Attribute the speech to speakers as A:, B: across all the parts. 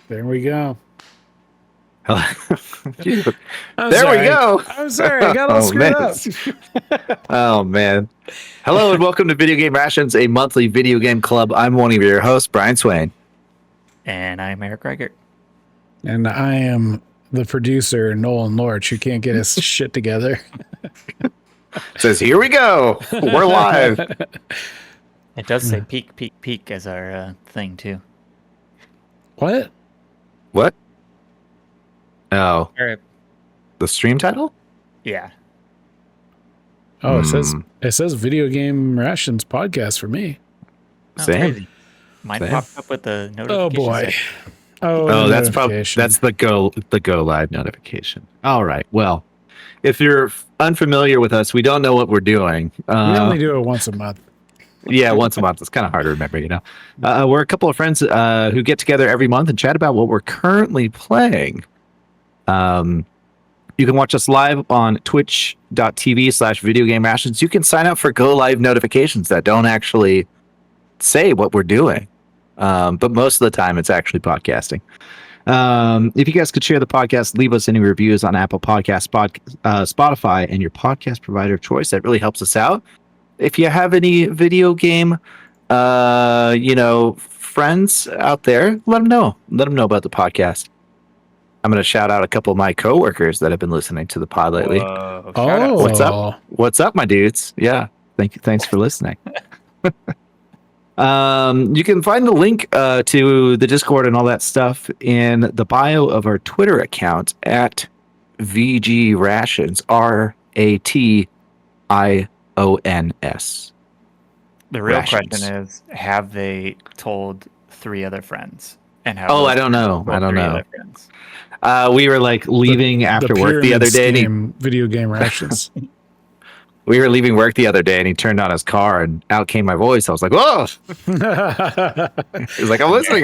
A: There we go.
B: There
A: sorry.
B: we go.
A: I'm sorry. I got all screwed up.
B: Oh, man. Hello and welcome to Video Game Rations, a monthly video game club. I'm one of your hosts, Brian Swain.
C: And I'm Eric Reichert.
A: And I am the producer, Nolan Lorch, who can't get his shit together.
B: Says, here we go. We're live.
C: It does say peak, peak, peak as our thing, too.
A: What?
B: What? Oh,
C: Or,
B: the stream title?
C: yeah.
A: Oh, it says Video Game Rations podcast for me.
C: Oh,
B: Same.
C: crazy. Mine popped up with the notification.
A: Oh boy.
B: That's probably the go live notification. All right. Well, if you're unfamiliar with us, we don't know what we're doing.
A: We only do it once a month.
B: Yeah, once a month. It's kind of hard to remember, you know. We're a couple of friends who get together every month and chat about what we're currently playing. You can watch us live on twitch.tv/video game rations. You can sign up for go live notifications that don't actually say what we're doing. But most of the time it's actually podcasting. If you guys could share the podcast, leave us any reviews on Apple Podcasts, Spotify, and your podcast provider of choice. That really helps us out. If you have any video game, friends out there, let them know. Let them know about the podcast. I'm going to shout out a couple of my coworkers that have been listening to the pod lately. What's up? What's up, my dudes? Yeah. Thanks for listening. You can find the link to the Discord and all that stuff in the bio of our Twitter account at VG Rations, RATIONS.
C: The real
B: Rations.
C: question is, have they told 3 other friends? And how?
B: I don't know.
C: Other friends?
B: We were like leaving after work the other day.
A: Video Game Rations.
B: We were leaving work the other day and he turned on his car and out came my voice. I was like, whoa. He was like, I'm listening.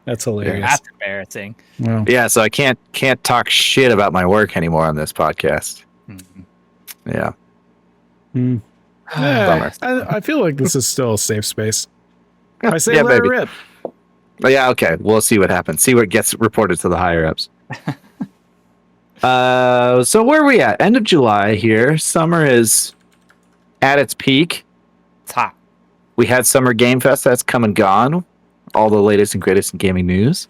A: That's hilarious.
C: That's embarrassing.
A: Well,
B: Yeah, so I can't talk shit about my work anymore on this podcast.
C: Mm-hmm.
B: Yeah.
A: yeah, I feel like this is still a safe space. I say
B: Yeah,
A: let it
B: baby.
A: rip.
B: But yeah, okay. We'll see what happens. See what gets reported to the higher ups. So where are we at? End of July here. Summer is at its peak.
C: It's hot.
B: We had Summer Game Fest that's come and gone. All the latest and greatest in gaming news.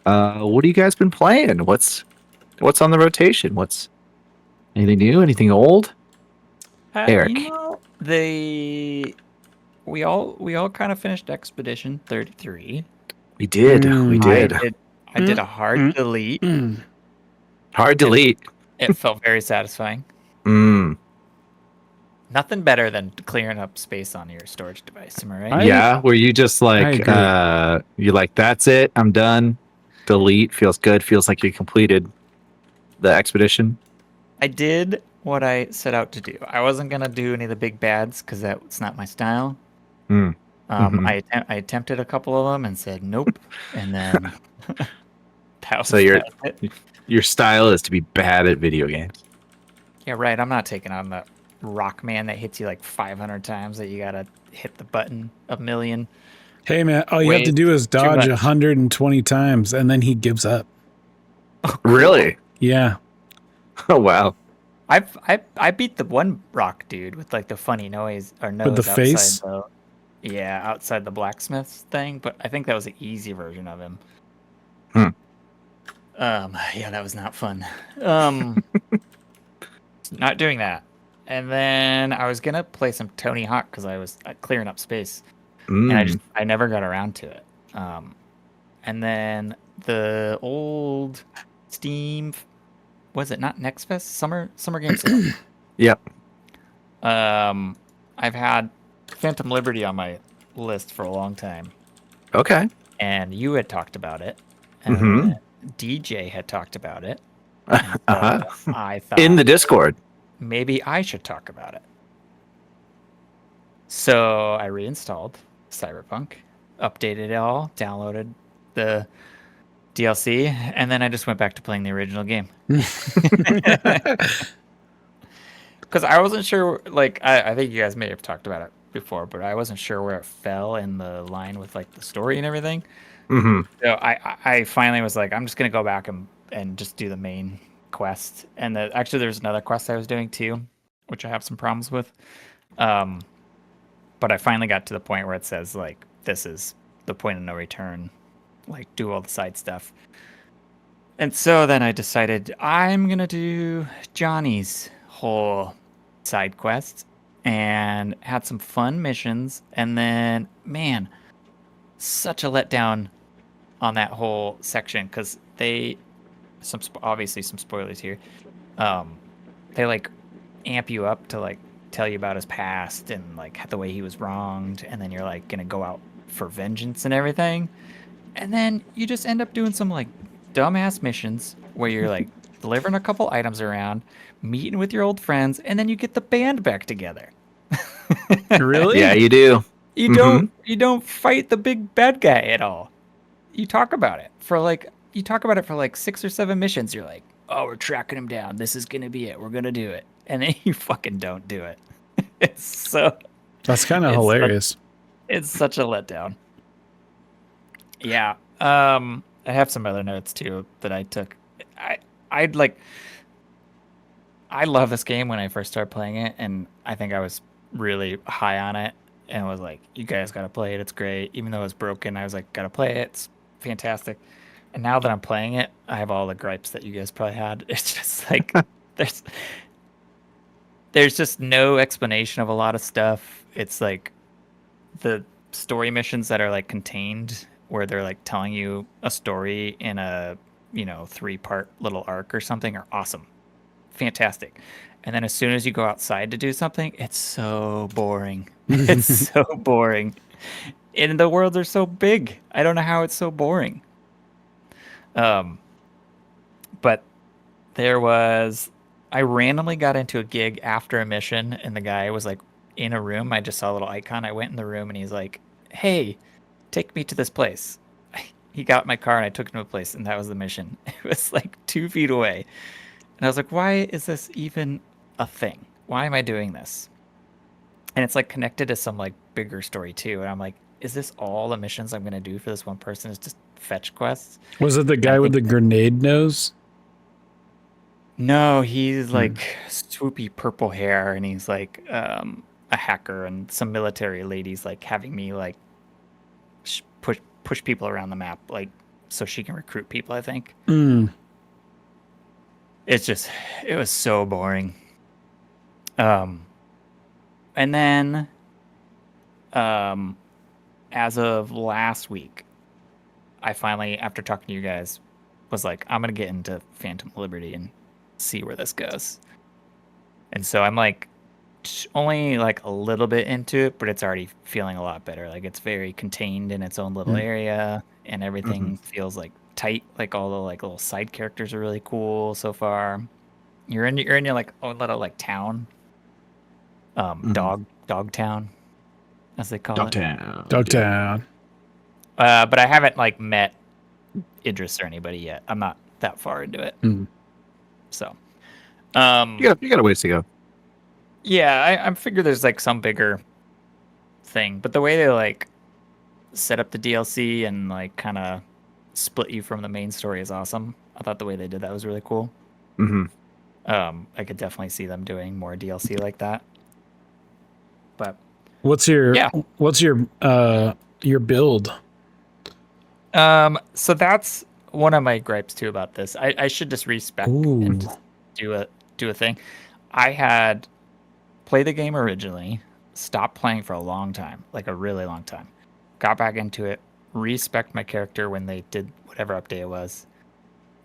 B: What have you guys been playing? What's on the rotation? What's anything new? Anything old? Eric.
C: We all kind of finished Expedition 33.
B: We did.
C: I did a hard delete.
B: Hard delete.
C: It felt very satisfying. Nothing better than clearing up space on your storage device, am I right?
B: Yeah, were you just like, you're like, that's it, I'm done. Delete, feels good, feels like you completed the expedition.
C: I did what I set out to do. I wasn't going to do any of the big bads because that's not my style. I attempted a couple of them and said nope. And then
B: your style is to be bad at video games.
C: Yeah, right. I'm not taking on the rock man that hits you like 500 times that you got to hit the button a million.
A: Hey, man, all you have to do is dodge 120 times, and then he gives up.
B: Oh, really?
A: Yeah.
B: Oh, wow.
C: I beat the one rock dude with like the funny nose
A: with the face.
C: Outside the blacksmith's thing, but I think that was the easy version of him. Yeah, that was not fun. Not doing that. And then I was gonna play some Tony Hawk because I was clearing up space, and I never got around to it. And then the old Steam, was it not Next Fest? Summer Game Sale.
B: Yep.
C: I've had Phantom Liberty on my list for a long time.
B: Okay.
C: And you had talked about it. And DJ had talked about it. I thought
B: in the Discord.
C: Maybe I should talk about it. So I reinstalled Cyberpunk, updated it all, downloaded the DLC, and then I just went back to playing the original game. Because I wasn't sure, like, I think you guys may have talked about it before, but I wasn't sure where it fell in the line with, like, the story and everything.
B: Mm-hmm.
C: So I finally was like, I'm just gonna go back and just do the main quest. And actually, there's another quest I was doing too, which I have some problems with. Um, but I finally got to the point where it says like, this is the point of no return. Like, do all the side stuff. And so then I decided I'm gonna do Johnny's whole side quest and had some fun missions. And then, man, such a letdown on that whole section because obviously some spoilers here. Um, they like amp you up to like tell you about his past and like the way he was wronged, and then you're like gonna go out for vengeance and everything, and then you just end up doing some like dumbass missions where you're like delivering a couple items around, meeting with your old friends, and then you get the band back together.
A: Really?
B: Yeah, you do.
C: You
B: Mm-hmm.
C: don't fight the big bad guy at all. You talk about it for like 6 or 7 missions. You're like, oh, we're tracking him down. This is gonna be it. We're gonna do it, and then you fucking don't do it. It's so
A: That's kind of
C: it's such,
A: hilarious.
C: it's such a letdown. Yeah. I have some other notes too that I took. I I'd like I love this game when I first started playing it, and I think I was really high on it and was like, you guys gotta play it. It's great. Even though it's broken, I was like, gotta play it. It's fantastic. And now that I'm playing it, I have all the gripes that you guys probably had. It's just like there's there's just no explanation of a lot of stuff. It's like the story missions that are like contained where they're like telling you a story in a, 3-part little arc or something are awesome. Fantastic. And then as soon as you go outside to do something, it's so boring. It's so boring. And the worlds are so big. I don't know how it's so boring. Um, but I randomly got into a gig after a mission, and the guy was like in a room. I just saw a little icon. I went in the room, and he's like, "Hey, take me to this place." He got my car, and I took him to a place, and that was the mission. It was like 2 feet away, and I was like, "Why is this even a thing? Why am I doing this?" And it's like connected to some like bigger story too. And I'm like, "Is this all the missions I'm gonna do for this one person? Is just fetch quests?"
A: Was it the
C: And I
A: guy with
C: think
A: the grenade nose?
C: no, he's like swoopy purple hair, and he's like a hacker, and some military ladies like having me like push people around the map, like so she can recruit people. I think
A: Mm.
C: it was so boring. Um, and then um, as of last week, I finally, after talking to you guys, was like, I'm gonna get into Phantom Liberty and see where this goes. And so I'm like only like a little bit into it, but it's already feeling a lot better. Like it's very contained in its own little
A: Mm.
C: area, and
B: Mm-hmm.
C: everything feels like tight. Like all the like little side characters are really cool so far. You're in your like own little like town,
B: Mm-hmm.
C: dog town as they call it.
B: Dogtown.
A: Dogtown.
C: But I haven't like met Idris or anybody yet. I'm not that far into it,
A: Mm.
C: so
B: You got a ways to go.
C: yeah, I figure there's like some bigger thing, but the way they like set up the DLC and like kind of split you from the main story is awesome. I thought the way they did that was really cool.
B: Mm-hmm.
C: I could definitely see them doing more DLC like that. But
A: What's
C: yeah,
A: your build?
C: so that's one of my gripes too about this. I should just respec and
A: Ooh.
C: just do a thing. I had played the game originally, stopped playing for a long time, like a really long time. Got back into it, respec my character when they did whatever update it was,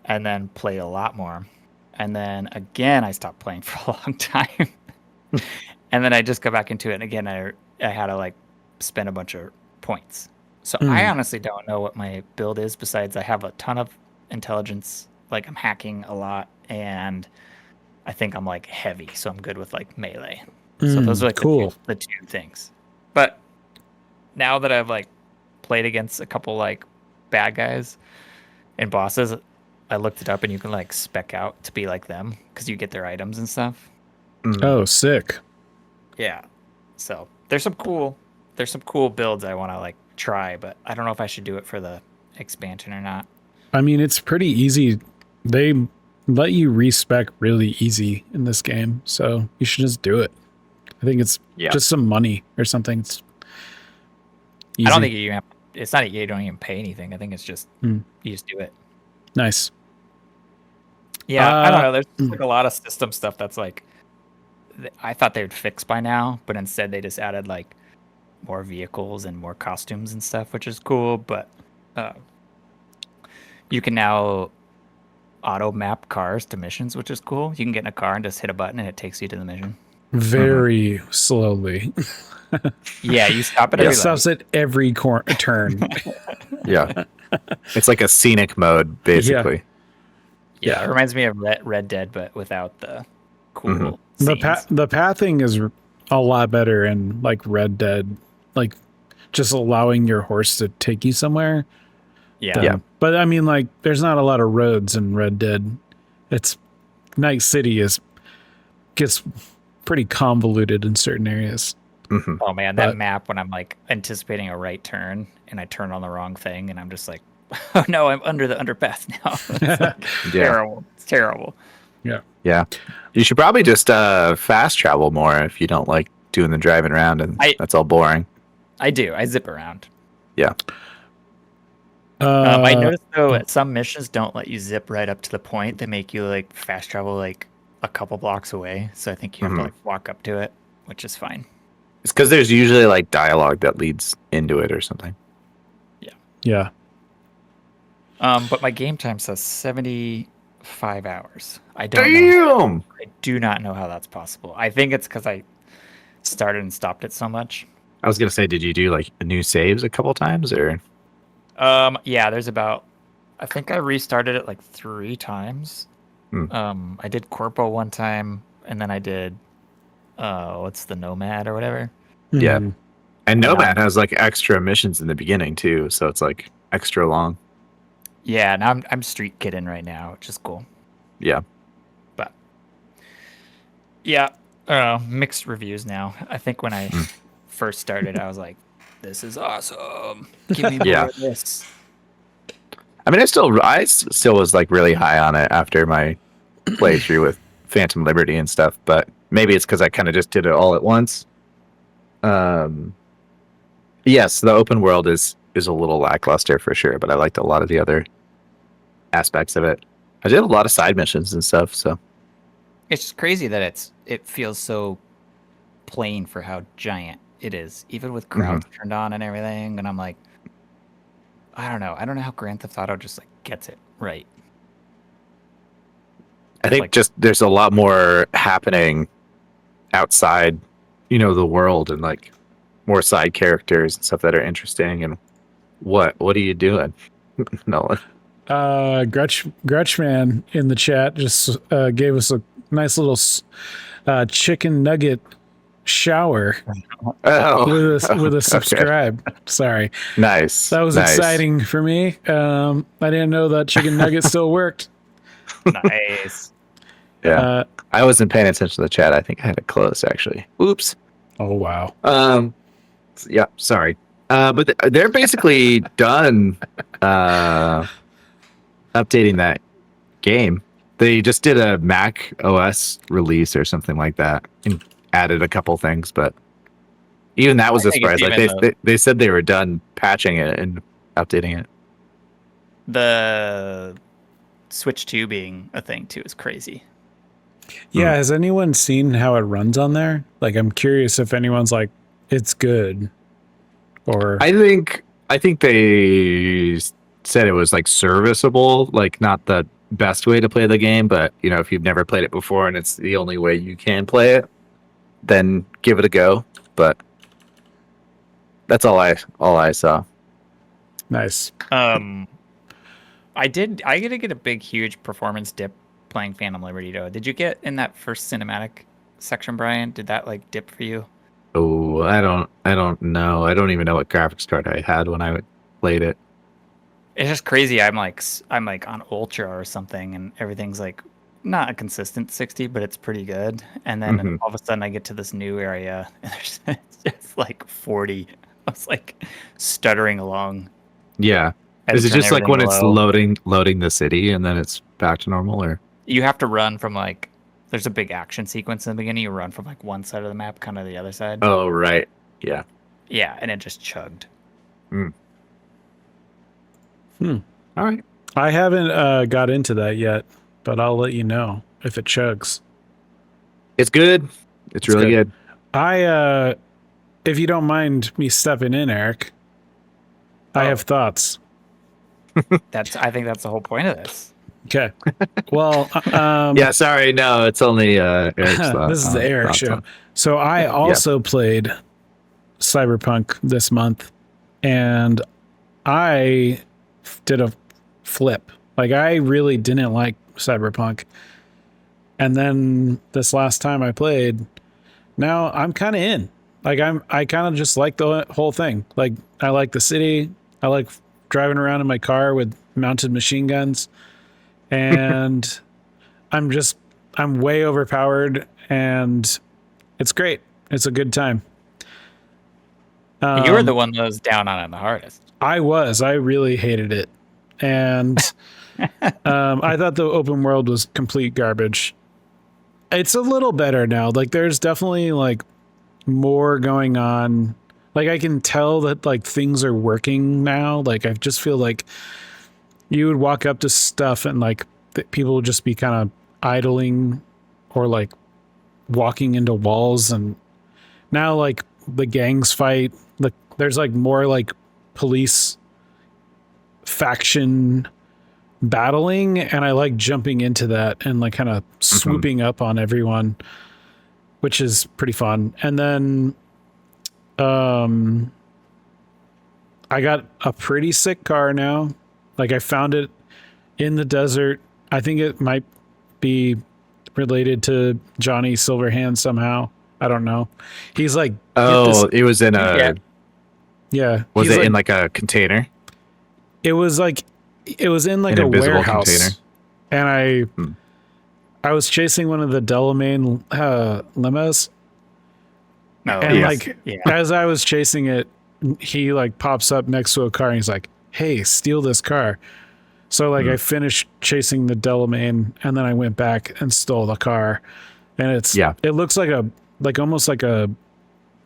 C: and then played a lot more. And then again, I stopped playing for a long time. And then I just got back into it. And again, I had to like spend a bunch of points. So I
A: Mm.
C: honestly don't know what my build is besides I have a ton of intelligence. Like I'm hacking a lot, and I think I'm like heavy, so I'm good with like melee. So those are like
A: Cool.
C: the two things. But now that I've like played against a couple like bad guys and bosses, I looked it up, and you can like spec out to be like them because you get their items and stuff.
B: Mm-hmm.
A: Oh, sick.
C: Yeah. So there's some cool builds I want to like try, but I don't know if I should do it for the expansion or not.
A: I mean, it's pretty easy. They let you respec really easy in this game, so you should just do it. I think it's just some money or something. It's easy.
C: I don't think you have, it's not you don't even pay anything. I think it's just you just do it.
A: Nice.
C: Yeah, I don't know. There's like a lot of system stuff that's like I thought they would fix by now, but instead they just added like more vehicles and more costumes and stuff, which is cool. But you can now auto map cars to missions, which is cool. You can get in a car and just hit a button and it takes you to the mission.
A: Very slowly.
C: Yeah, you stop at
A: It
C: every
A: stops at every turn.
B: Yeah. It's like a scenic mode, basically.
C: Yeah, it reminds me of Red Dead, but without the cool scenes.
A: The pathing is a lot better in like Red Dead, like just allowing your horse to take you somewhere.
C: Yeah.
A: But I mean, like, there's not a lot of roads in Red Dead. It's Night City gets pretty convoluted in certain areas.
C: Oh man, that map when I'm like anticipating a right turn and I turn on the wrong thing and I'm just like, oh no, I'm under the underpass now. It's like, terrible. It's terrible.
B: Yeah. You should probably just fast travel more if you don't like doing the driving around and that's all boring.
C: I do. I zip around.
B: Yeah.
C: I noticed though at some missions don't let you zip right up to the point. They make you like fast travel like a couple blocks away. So I think you have to like walk up to it, which is fine.
B: It's because there's usually like dialogue that leads into it or something.
A: Yeah.
C: But my game time says 75 hours. I don't know. I do not know how that's possible. I think it's because I started and stopped it so much.
B: I was gonna say, did you do like new saves a couple times or?
C: Yeah, there's about. I think I restarted it like 3 times. I did Corpo one time, and then I did. What's the Nomad or whatever?
B: Yeah, and Nomad has like extra missions in the beginning too, so it's like extra long.
C: Yeah, now I'm street kidding right now, which is cool.
B: Yeah,
C: but yeah, mixed reviews now. I think when I first started, I was like, "This is awesome! Give me more of this."
B: I mean, I still was like really high on it after my playthrough with Phantom Liberty and stuff, but maybe it's because I kind of just did it all at once. Yes, the open world is a little lackluster for sure, but I liked a lot of the other aspects of it. I did a lot of side missions and stuff, so
C: it's just crazy that it feels so plain for how giant it is, even with crowds turned on and everything. And I'm like, I don't know how Grand Theft Auto just like gets it right.
B: I think just there's a lot more happening outside, the world, and like more side characters and stuff that are interesting. And what are you doing, Nolan?
A: Gretchman in the chat just gave us a nice little chicken nugget shower with a subscribe. Okay. Sorry.
B: Nice.
A: That was exciting for me. I didn't know that chicken nugget still worked.
C: Nice.
B: Yeah. I wasn't paying attention to the chat. I think I had it closed actually. Oops.
A: Oh wow.
B: Yeah, sorry. But they're basically done updating that game. They just did a Mac OS release or something like that and added a couple things, but even that was a surprise. Like they said they were done patching it and updating it.
C: The Switch 2 being a thing too is crazy.
A: Yeah, has anyone seen how it runs on there? Like, I'm curious if anyone's like, it's good, or
B: I think they said it was like serviceable, like not the best way to play the game, but if you've never played it before and it's the only way you can play it, then give it a go. But that's all I saw.
A: Nice.
C: I did get a big, huge performance dip playing Phantom Liberty though. Did you get in that first cinematic section, Brian? Did that like dip for you?
B: Oh, I don't know. I don't even know what graphics card I had when I played it.
C: It's just crazy. I'm like on Ultra or something, and everything's like not a consistent 60, but it's pretty good. And then all of a sudden, I get to this new area, and it's just like 40. I was like stuttering along.
B: Yeah, Is it
C: turn
B: just like when
C: everything
B: it's
C: low.
B: loading the city and then it's back to normal, or?
C: You have to run from like there's a big action sequence in the beginning. You run from like one side of the map, kind of the other side.
B: Oh, right. Yeah.
C: Yeah, and it just chugged.
B: Mm.
A: Hmm.
B: All right.
A: I haven't got into that yet, but I'll let you know if it chugs.
B: It's good. It's really good.
A: If you don't mind me stepping in, Eric, I have thoughts.
C: I think that's the whole point of this.
A: Okay. Well,
B: Yeah, sorry. No, it's only Eric's thought.
A: this is the Eric show. So I also played Cyberpunk this month, and I did a flip. Like, I really didn't like Cyberpunk. And then this last time I played, now I'm kind of in. Like, I kind of just like the whole thing. Like, I like the city. I like driving around in my car with mounted machine guns. And I'm way overpowered, and it's great. It's a good time.
C: You were the one that was down on it the hardest.
A: I really hated it. And I thought the open world was complete garbage. It's a little better now. Like, there's definitely like more going on. Like, I can tell that like things are working now. Like, I just feel like you would walk up to stuff and like people would just be kind of idling or like walking into walls. And now like the gangs fight. There's like more like police faction battling, and I like jumping into that and like kind of swooping up on everyone, which is pretty fun. And then I got a pretty sick car now. Like, I found it in the desert. I think it might be related to Johnny Silverhand somehow. I don't know. He's like,
B: it was in a
A: yeah.
B: Was it
A: like,
B: in like a container?
A: It was in like
B: An
A: a
B: invisible
A: warehouse,
B: container.
A: and I was chasing one of the Delamain limos.
C: No,
A: And
C: yes.
A: as I was chasing it, he like pops up next to a car and he's like, "Hey, steal this car." So like I finished chasing the Delamain, and then I went back and stole the car. And it looks like almost like a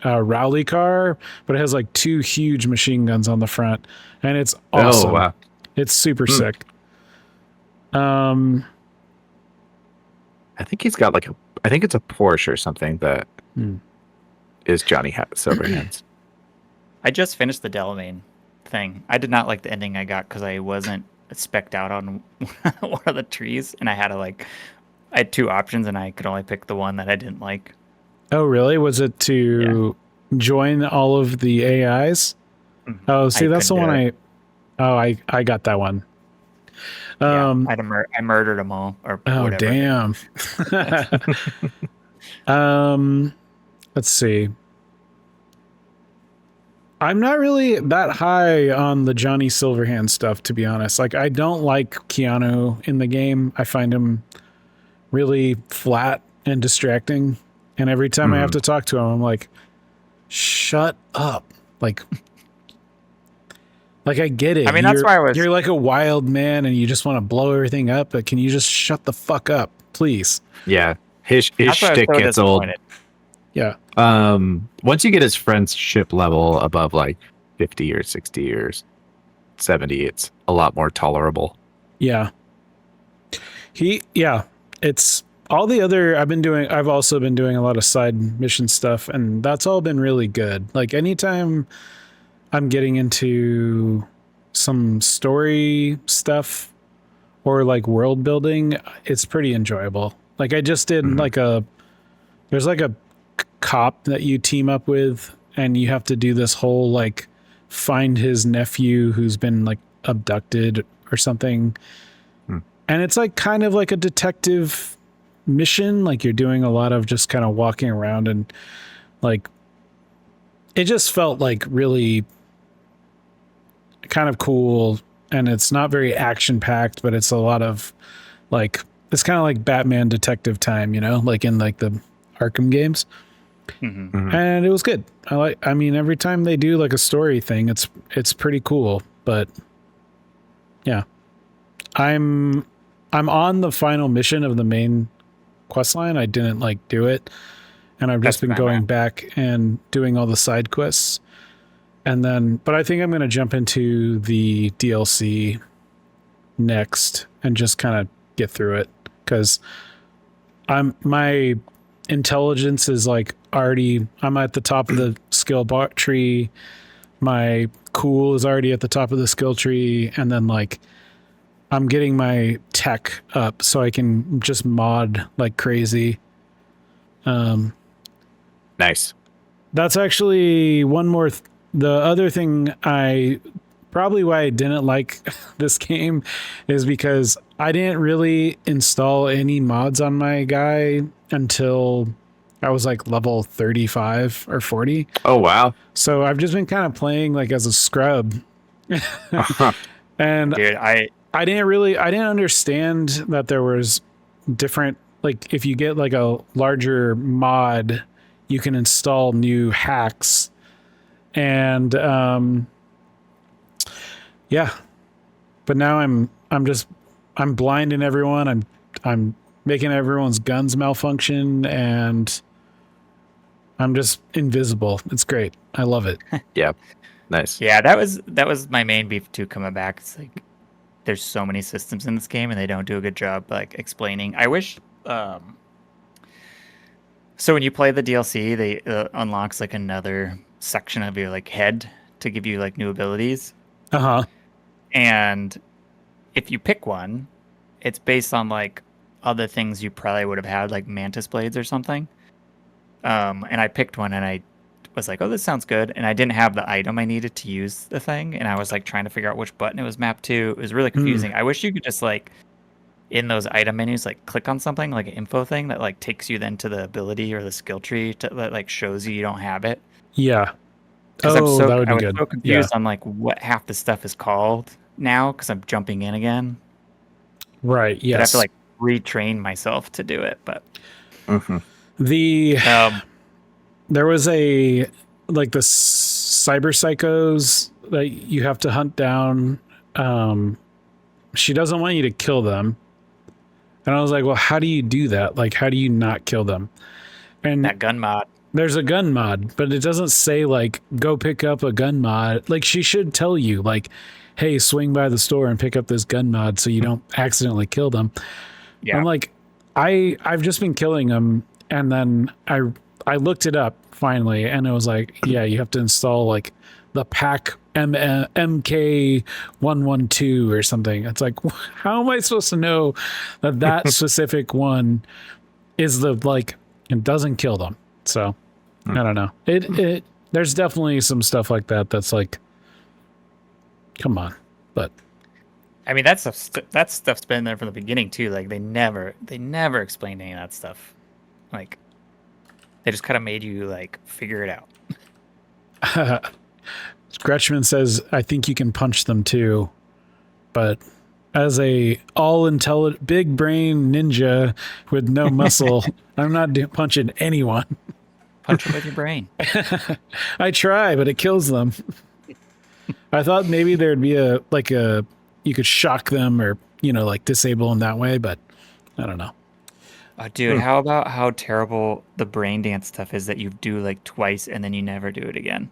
A: rally car, but it has like two huge machine guns on the front, and it's awesome.
B: Oh, wow.
A: It's super sick.
B: I think he's got I think it's a Porsche or something that is Johnny Silverhands.
C: I just finished the Delamain thing. I did not like the ending I got because I wasn't specced out on one of the trees, and I had two options, and I could only pick the one that I didn't like.
A: Oh, really? Was it to join all of the AIs? Oh, see, that's the one I got that one.
C: I murdered them all, or whatever.
A: Damn. Let's see. I'm not really that high on the Johnny Silverhand stuff, to be honest. Like, I don't like Keanu in the game. I find him really flat and distracting. And every time I have to talk to him, I'm like, shut up. Like I get it.
C: I mean, that's why
A: you're like a wild man and you just want to blow everything up, but can you just shut the fuck up, please?
B: Yeah. His shtick gets old.
A: Yeah.
B: Once you get his friendship level above like 50 or 60 or 70, it's a lot more tolerable.
A: Yeah. It's all the other I've also been doing a lot of side mission stuff, and that's all been really good. Like, anytime I'm getting into some story stuff or like world building, it's pretty enjoyable. Like, I just did there's like a cop that you team up with, and you have to do this whole like find his nephew who's been like abducted or something. And it's like kind of like a detective mission. Like, you're doing a lot of just kind of walking around, and like it just felt like really kind of cool. And it's not very action packed, but it's a lot of like, it's kind of like Batman detective time, like in like the Arkham games. And it was good. I mean, every time they do like a story thing, it's pretty cool. But Yeah. I'm on the final mission of the main quest line. I didn't like do it, and I've just been going back and doing all the side quests. And then, but I think I'm going to jump into the DLC next and just kind of get through it, because my intelligence is like already, I'm at the top of the skill bar tree. My cool is already at the top of the skill tree, and then like I'm getting my tech up so I can just mod like crazy.
B: Nice.
A: That's actually one more. The other thing probably why I didn't like this game is because I didn't really install any mods on my guy until I was like level 35 or 40.
B: Oh, wow.
A: So I've just been kind of playing like as a scrub. And
C: dude, I
A: didn't understand that there was different, like if you get like a larger mod, you can install new hacks. And yeah. But now I'm blinding everyone. I'm making everyone's guns malfunction, and I'm just invisible. It's great. I love it.
B: Yeah. Nice.
C: Yeah, that was my main beef too coming back. It's like there's so many systems in this game and they don't do a good job like explaining. I wish so when you play the DLC, they unlocks like another section of your like head to give you like new abilities.
A: Uh-huh.
C: And if you pick one, it's based on like other things you probably would have had, like mantis blades or something. And I picked one and I was like, oh, this sounds good. And I didn't have the item I needed to use the thing. And I was like trying to figure out which button it was mapped to. It was really confusing. I wish you could just like in those item menus, like click on something like an info thing that like takes you then to the ability or the skill tree that like shows you don't have it.
A: Yeah.
C: Because
A: that would be good.
C: so confused on like what half the stuff is called now because I'm jumping in again.
A: Right. Yes.
C: But I have to like retrain myself to do it. But
A: there was a like the cyber psychos that you have to hunt down. She doesn't want you to kill them. And I was like, well, how do you do that? Like, how do you not kill them? And
C: that gun mod.
A: There's a gun mod, but it doesn't say like, go pick up a gun mod. Like she should tell you like, hey, swing by the store and pick up this gun mod so you don't accidentally kill them. Yeah. I'm like, I've just been killing them. And then I looked it up finally, and it was like, yeah, you have to install like the pack MK112 or something. It's like, how am I supposed to know that specific one is the like, it doesn't kill them? So I don't know. It there's definitely some stuff like that that's like, come on. But
C: I mean, that stuff's been there from the beginning too. Like they never explained any of that stuff. Like they just kind of made you like figure it out.
A: Gretchman says, I think you can punch them too, but as a all-intelligent, big brain ninja with no muscle, I'm not punching anyone.
C: Punch them with your brain.
A: I try, but it kills them. I thought maybe there'd be you could shock them or, like disable them that way, but I don't know.
C: Oh, dude, how about how terrible the brain dance stuff is that you do like twice and then you never do it again?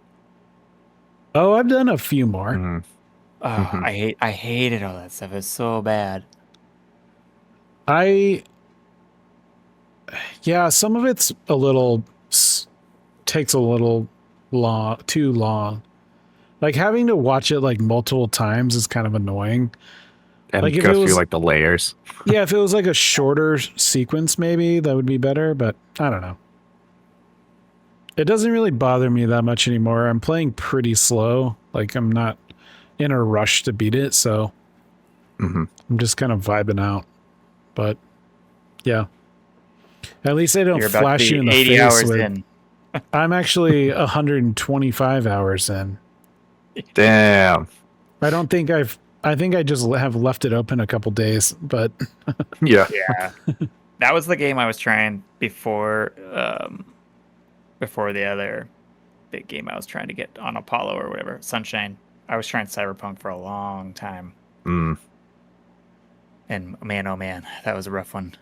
A: Oh, I've done a few more.
C: Oh, I hated all that stuff. It's so bad.
A: Some of it's a little takes a little too long. Like having to watch it like multiple times is kind of annoying.
B: And like go through like the layers.
A: Yeah, if it was like a shorter sequence, maybe that would be better, but I don't know. It doesn't really bother me that much anymore. I'm playing pretty slow. Like I'm not in a rush to beat it, so I'm just kind of vibing out. But yeah, at least they don't flash you in the 80 face. Hours in. I'm actually 125 hours in.
B: Damn.
A: I think I just have left it open a couple days, but
B: yeah.
C: That was the game I was trying before the other big game I was trying to get on Apollo or whatever, Sunshine. I was trying Cyberpunk for a long time.
B: Mm.
C: And man, oh man, that was a rough one.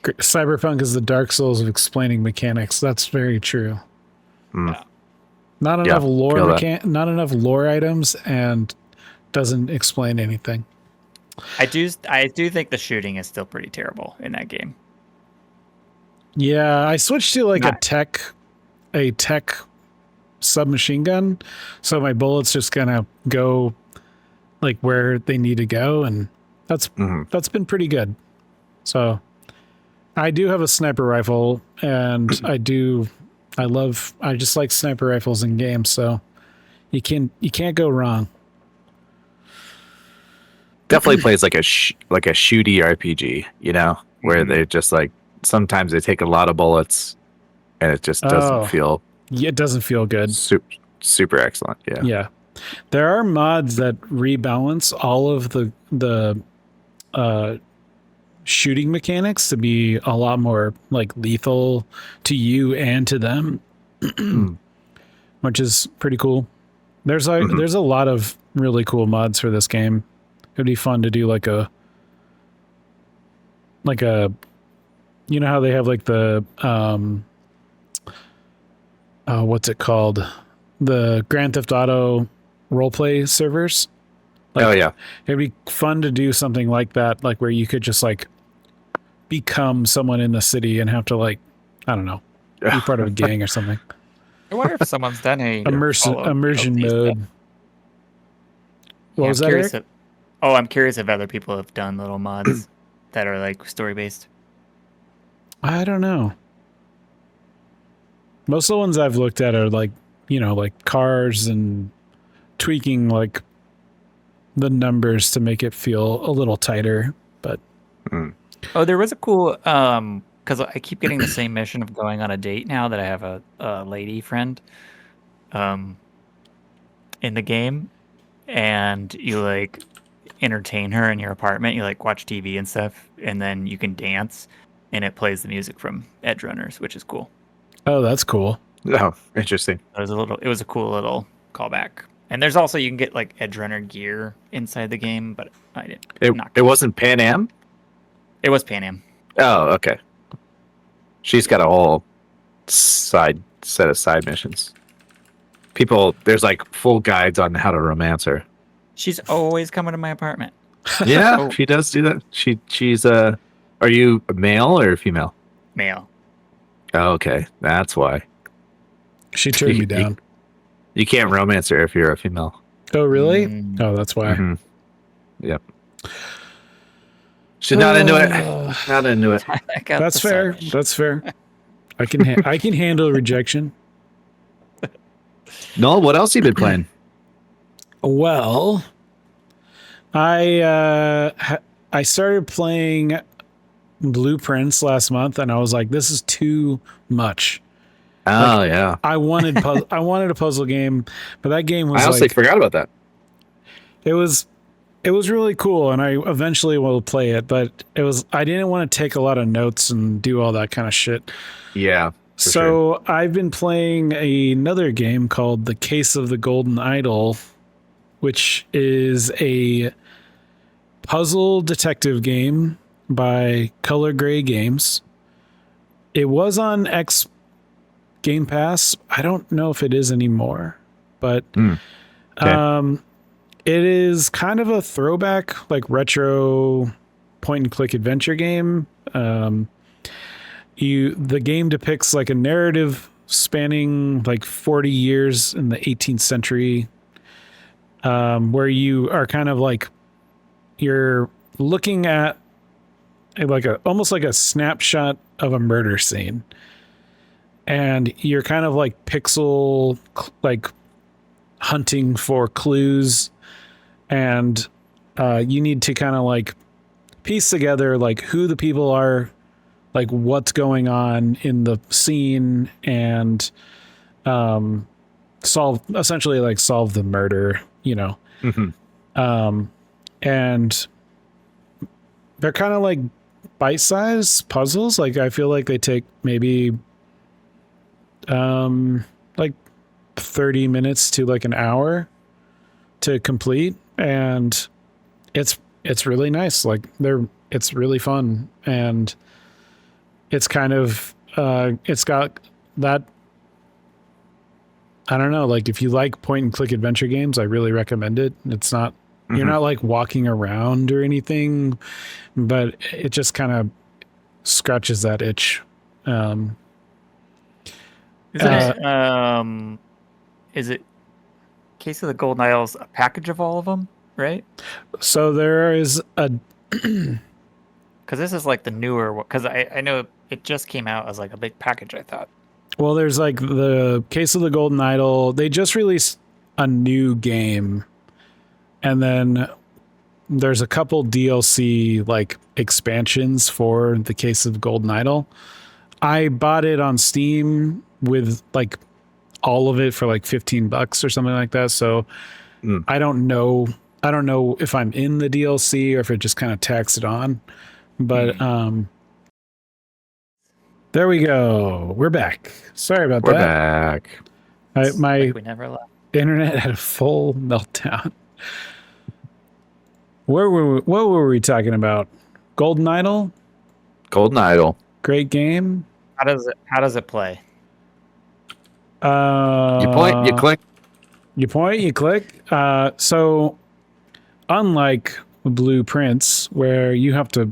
A: Cyberpunk is the Dark Souls of explaining mechanics. That's very true.
B: Mm.
C: Yeah.
A: Not
B: Yeah,
A: enough lore
B: feel that.
A: not enough lore items, and doesn't explain anything.
C: I do think the shooting is still pretty terrible in that game.
A: Yeah, I switched to like
C: Not-
A: a tech submachine gun, so my bullets just gonna go like where they need to go, and that's been pretty good. So I do have a sniper rifle, and I just like sniper rifles in games, so you can't go wrong.
B: Definitely plays like a shooty RPG, you know, where they just like sometimes they take a lot of bullets, and it just doesn't feel.
A: Yeah, it doesn't feel good.
B: Super excellent. Yeah.
A: Yeah, there are mods that rebalance all of the shooting mechanics to be a lot more like lethal to you and to them, which is pretty cool. There's a lot of really cool mods for this game. It'd be fun to do like a you know how they have like the what's it called, the Grand Theft Auto roleplay servers. Like,
B: oh yeah,
A: it'd be fun to do something like that, like where you could just like become someone in the city and have to like, I don't know, be part of a gang or something.
C: I wonder if someone's done a
A: Immersion mode. What was that, Eric?
C: I'm curious if other people have done little mods that are like story based.
A: I don't know. Most of the ones I've looked at are like, you know, like cars and tweaking like the numbers to make it feel a little tighter, but
C: Oh, there was a cool because I keep getting the same mission of going on a date now that I have a lady friend in the game, and you like entertain her in your apartment. You like watch TV and stuff, and then you can dance, and it plays the music from Edge Runners, which is cool.
A: Oh, that's cool.
B: Oh, interesting.
C: It was a cool little callback. And there's also, you can get like Edge Runner gear inside the game, but I didn't.
B: It wasn't Pan Am?
C: It was Pan Am.
B: Oh, okay. She's got a whole set of side missions. There's like full guides on how to romance her.
C: She's always coming to my apartment.
B: Yeah, she does do that. She's are you male or female?
C: Male.
B: Oh, okay. That's why.
A: She turned me down.
B: You can't romance her if you're a female.
A: Oh, really? Oh, that's why.
B: Yep. She's not into it. Not into it.
A: That's fair. That's fair. I can handle rejection.
B: Noel, what else you been playing?
A: Well, I started playing Blueprints last month, and I was like, this is too much.
B: Oh,
A: like,
B: yeah.
A: I wanted a puzzle game, but that game was
B: I honestly forgot about that.
A: It was really cool, and I eventually will play it, but I didn't want to take a lot of notes and do all that kind of shit.
B: Yeah.
A: So I've been playing another game called The Case of the Golden Idol, which is a puzzle detective game by Color Gray Games. It was on Game Pass. I don't know if it is anymore, but
B: okay.
A: It is kind of a throwback, like retro point and click adventure game. The game depicts like a narrative spanning like 40 years in the 18th century, where you are kind of like, you're looking at almost like a snapshot of a murder scene, and you're kind of like pixel like hunting for clues, and you need to kind of like piece together like who the people are, like what's going on in the scene, and solve the murder, you know. And they're kind of like bite-sized puzzles. Like I feel like they take maybe like 30 minutes to like an hour, to complete, and it's really nice. Like it's really fun, and it's kind of it's got that, I don't know, like if you like point and click adventure games, I really recommend it. It's not, you're not like walking around or anything, but it just kind of scratches that itch.
C: Is it Case of the Golden Isles a package of all of them, right?
A: So there is a
C: because this is like the newer one, because I know it just came out as like a big package, I thought.
A: well, there's like the Case of the Golden Idol. They just released a new game, and then there's a couple DLC like expansions for the Case of the Golden Idol. I bought it on Steam with like all of it for like $15 or something like that. So I don't know if I'm in the DLC or if it just kind of tacks it on. But there we go. We're back. Sorry about that.
B: We're back.
A: My
C: like we never left.
A: internet had a full meltdown. What were we talking about? Golden Idol?
B: Golden Idol.
A: Great game.
C: How does it play?
B: You point, you click.
A: You point, you click. So unlike Blueprints, where you have to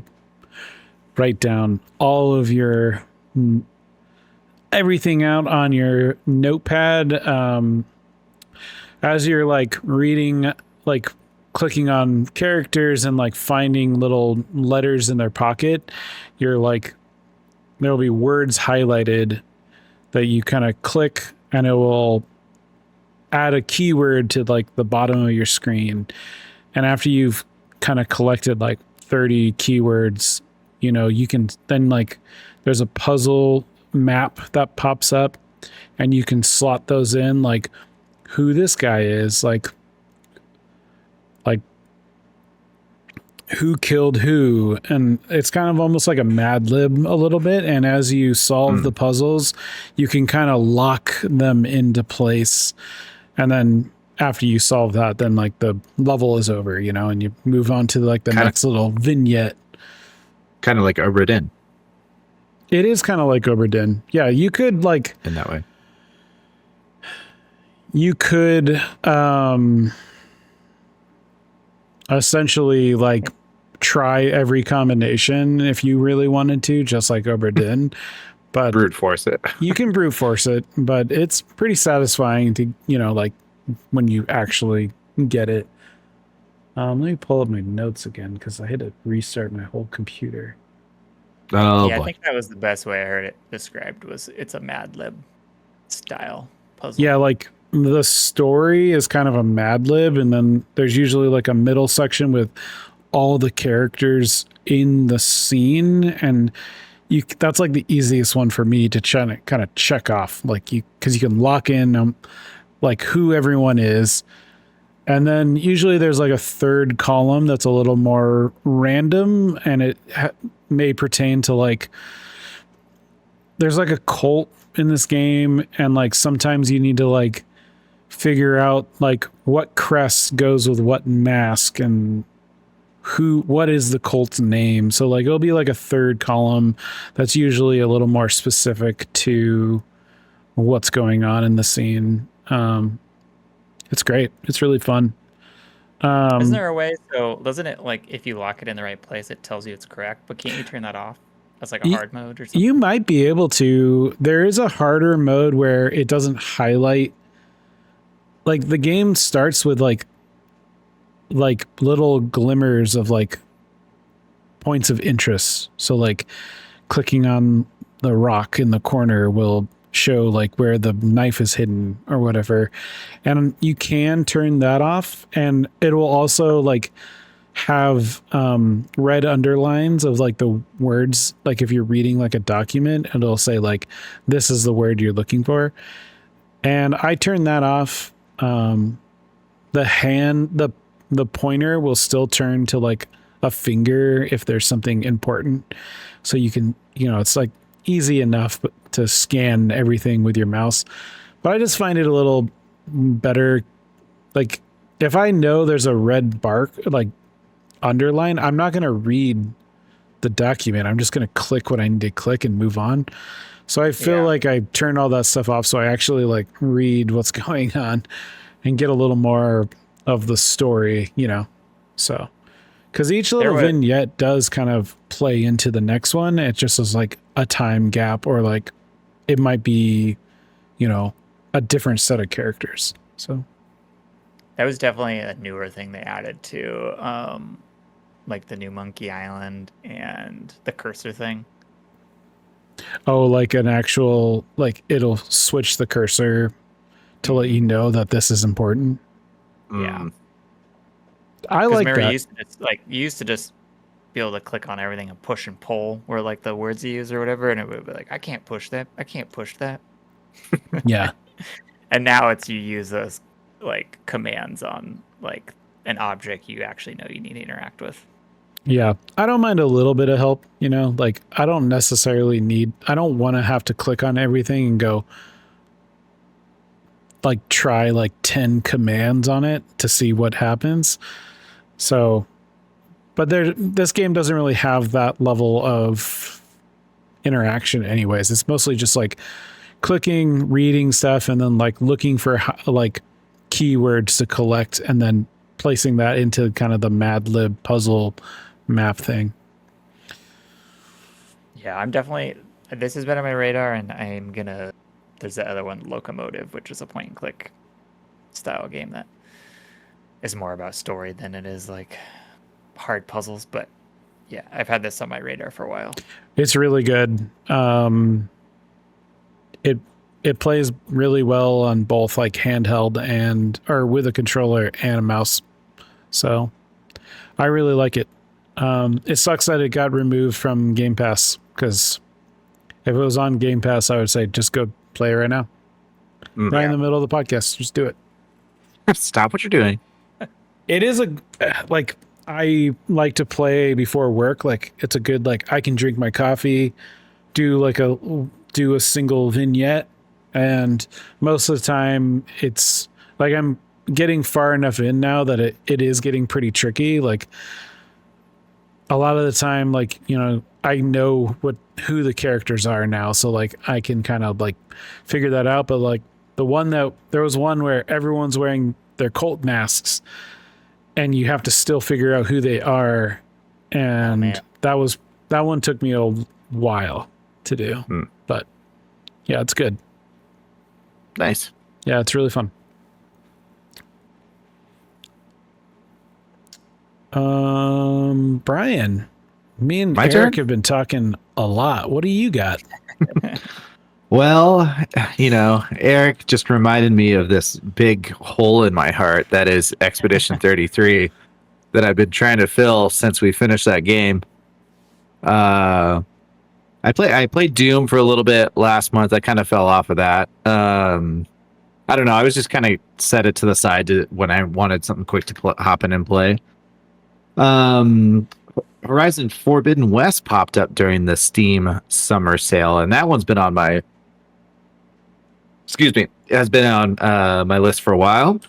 A: write down all of your everything out on your notepad, as you're like reading, like clicking on characters and like finding little letters in their pocket, you're like, there'll be words highlighted that you kind of click, and it will add a keyword to like the bottom of your screen. And after you've kind of collected like 30 keywords, you know, you can then like, there's a puzzle map that pops up, and you can slot those in, like who this guy is, like who killed who. And it's kind of almost like a Mad Lib a little bit. And as you solve the puzzles, you can kind of lock them into place. And then after you solve that, then like the level is over, you know, and you move on to like the next little vignette.
B: Kind of like Obra Dinn.
A: It is kind of like Obra Dinn. Yeah, you could like
B: in that way.
A: You could essentially like try every combination if you really wanted to, just like Obra Dinn. But
B: brute force it.
A: You can brute force it, but it's pretty satisfying to, you know, like when you actually get it. Let me pull up my notes again because I had to restart my whole computer.
B: Oh,
C: yeah,
B: boy.
C: I think that was the best way I heard it described, was it's a Mad Lib style puzzle.
A: Yeah, like the story is kind of a Mad Lib, and then there's usually like a middle section with all the characters in the scene, and that's like the easiest one for me to kind of check off, like because you can lock in like who everyone is. And then usually there's like a third column that's a little more random, and it may pertain to like, there's like a cult in this game, and like sometimes you need to like figure out like what crest goes with what mask and what is the cult's name. So like it'll be like a third column that's usually a little more specific to what's going on in the scene. It's great. It's really fun.
C: Isn't there a way? So doesn't it, like, if you lock it in the right place, it tells you it's correct, but can't you turn that off as like a hard mode or something?
A: You might be able to. There is a harder mode where it doesn't highlight. Like the game starts with like little glimmers of like points of interest. So like clicking on the rock in the corner will show like where the knife is hidden or whatever, and you can turn that off, and it will also like have red underlines of like the words, like if you're reading like a document, it'll say like this is the word you're looking for. And I turn that off. The pointer will still turn to like a finger if there's something important, so you can, you know, it's like easy enough to scan everything with your mouse. But I just find it a little better. Like if I know there's a red bark like underline, I'm not going to read the document. I'm just going to click what I need to click and move on. So I feel like I turn all that stuff off so I actually like read what's going on and get a little more of the story, you know. So because each little vignette does kind of play into the next one. It just is like a time gap, or like it might be, you know, a different set of characters. So
C: that was definitely a newer thing they added to like the new Monkey Island and the cursor thing.
A: Oh, like an actual, like it'll switch the cursor to let you know that this is important.
C: Yeah.
A: I like that.
C: You used to just be able to click on everything and push and pull where like the words you use or whatever, and it would be like, I can't push that. I can't push that.
A: Yeah.
C: And now it's you use those like commands on like an object you actually know you need to interact with.
A: Yeah. I don't mind a little bit of help, you know, like I don't want to have to click on everything and go like try like 10 commands on it to see what happens. So, but this game doesn't really have that level of interaction anyways. It's mostly just like clicking, reading stuff, and then like looking for like keywords to collect and then placing that into kind of the Mad Lib puzzle map thing.
C: Yeah, this has been on my radar, and there's the other one, Locomotive, which is a point and click style game that is more about story than it is like hard puzzles. But yeah, I've had this on my radar for a while.
A: It's really good. It plays really well on both like handheld or with a controller and a mouse. So I really like it. It sucks that it got removed from Game Pass, because if it was on Game Pass, I would say just go play it right now. Right in the middle of the podcast. Just do it.
B: Stop what you're doing.
A: It is I like to play before work. Like it's a good, like I can drink my coffee, do a single vignette, and most of the time it's like I'm getting far enough in now that it is getting pretty tricky. Like a lot of the time, like, you know, I know who the characters are now, so like I can kind of like figure that out. But like there was one where everyone's wearing their cult masks and you have to still figure out who they are, and that one took me a while to do. But yeah, it's good.
B: Nice.
A: Yeah, it's really fun. Brian, me and Eric have been talking a lot. What do you got?
B: Well, you know, Eric just reminded me of this big hole in my heart that is Expedition 33 that I've been trying to fill since we finished that game. I played Doom for a little bit last month. I kind of fell off of that. I don't know. I was just kind of set it to the side when I wanted something quick to hop in and play. Horizon Forbidden West popped up during the Steam summer sale, and that one's been on my my list for a while.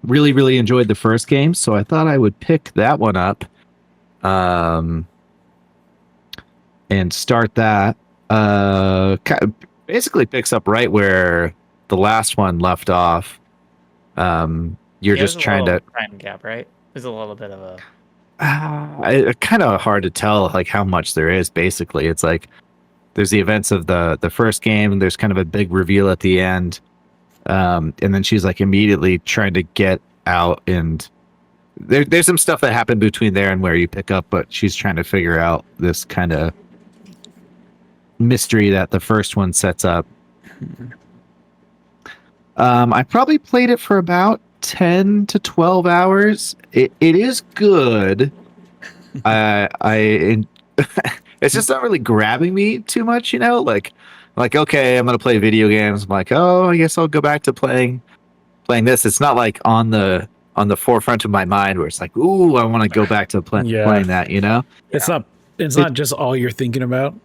B: Really, really enjoyed the first game, so I thought I would pick that one up and start that. Basically picks up right where the last one left off. You're just trying to
C: time gap, right? There's a little bit of a
B: kind of hard to tell like how much there is. Basically, it's like there's the events of the first game, and there's kind of a big reveal at the end, and then she's like immediately trying to get out, and there's some stuff that happened between there and where you pick up, but she's trying to figure out this kind of mystery that the first one sets up. I probably played it for about 10 to 12 hours. It is good. It's just not really grabbing me too much, you know, like okay, I'm gonna play video games. I'm like, oh, I guess I'll go back to playing this. It's not like on the forefront of my mind where it's like, ooh, I want to go back to playing that, you know.
A: It's not just all you're thinking about.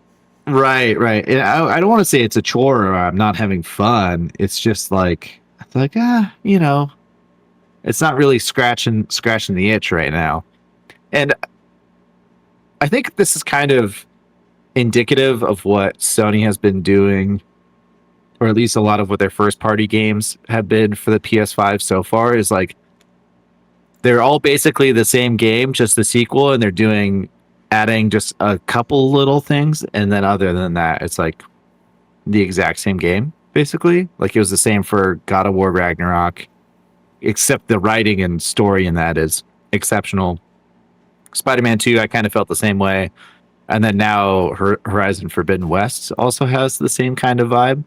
B: Right. And I don't want to say it's a chore or I'm not having fun. It's just like, you know, It's not really scratching the itch right now. And I think this is kind of indicative of what Sony has been doing, or at least a lot of what their first party games have been for the PS5 so far, is like they're all basically the same game, just the sequel, and they're adding just a couple little things, and then other than that, it's like the exact same game, basically. Like it was the same for God of War Ragnarok, except the writing and story in that is exceptional. Spider-Man 2, I kind of felt the same way. And then now Horizon Forbidden West also has the same kind of vibe.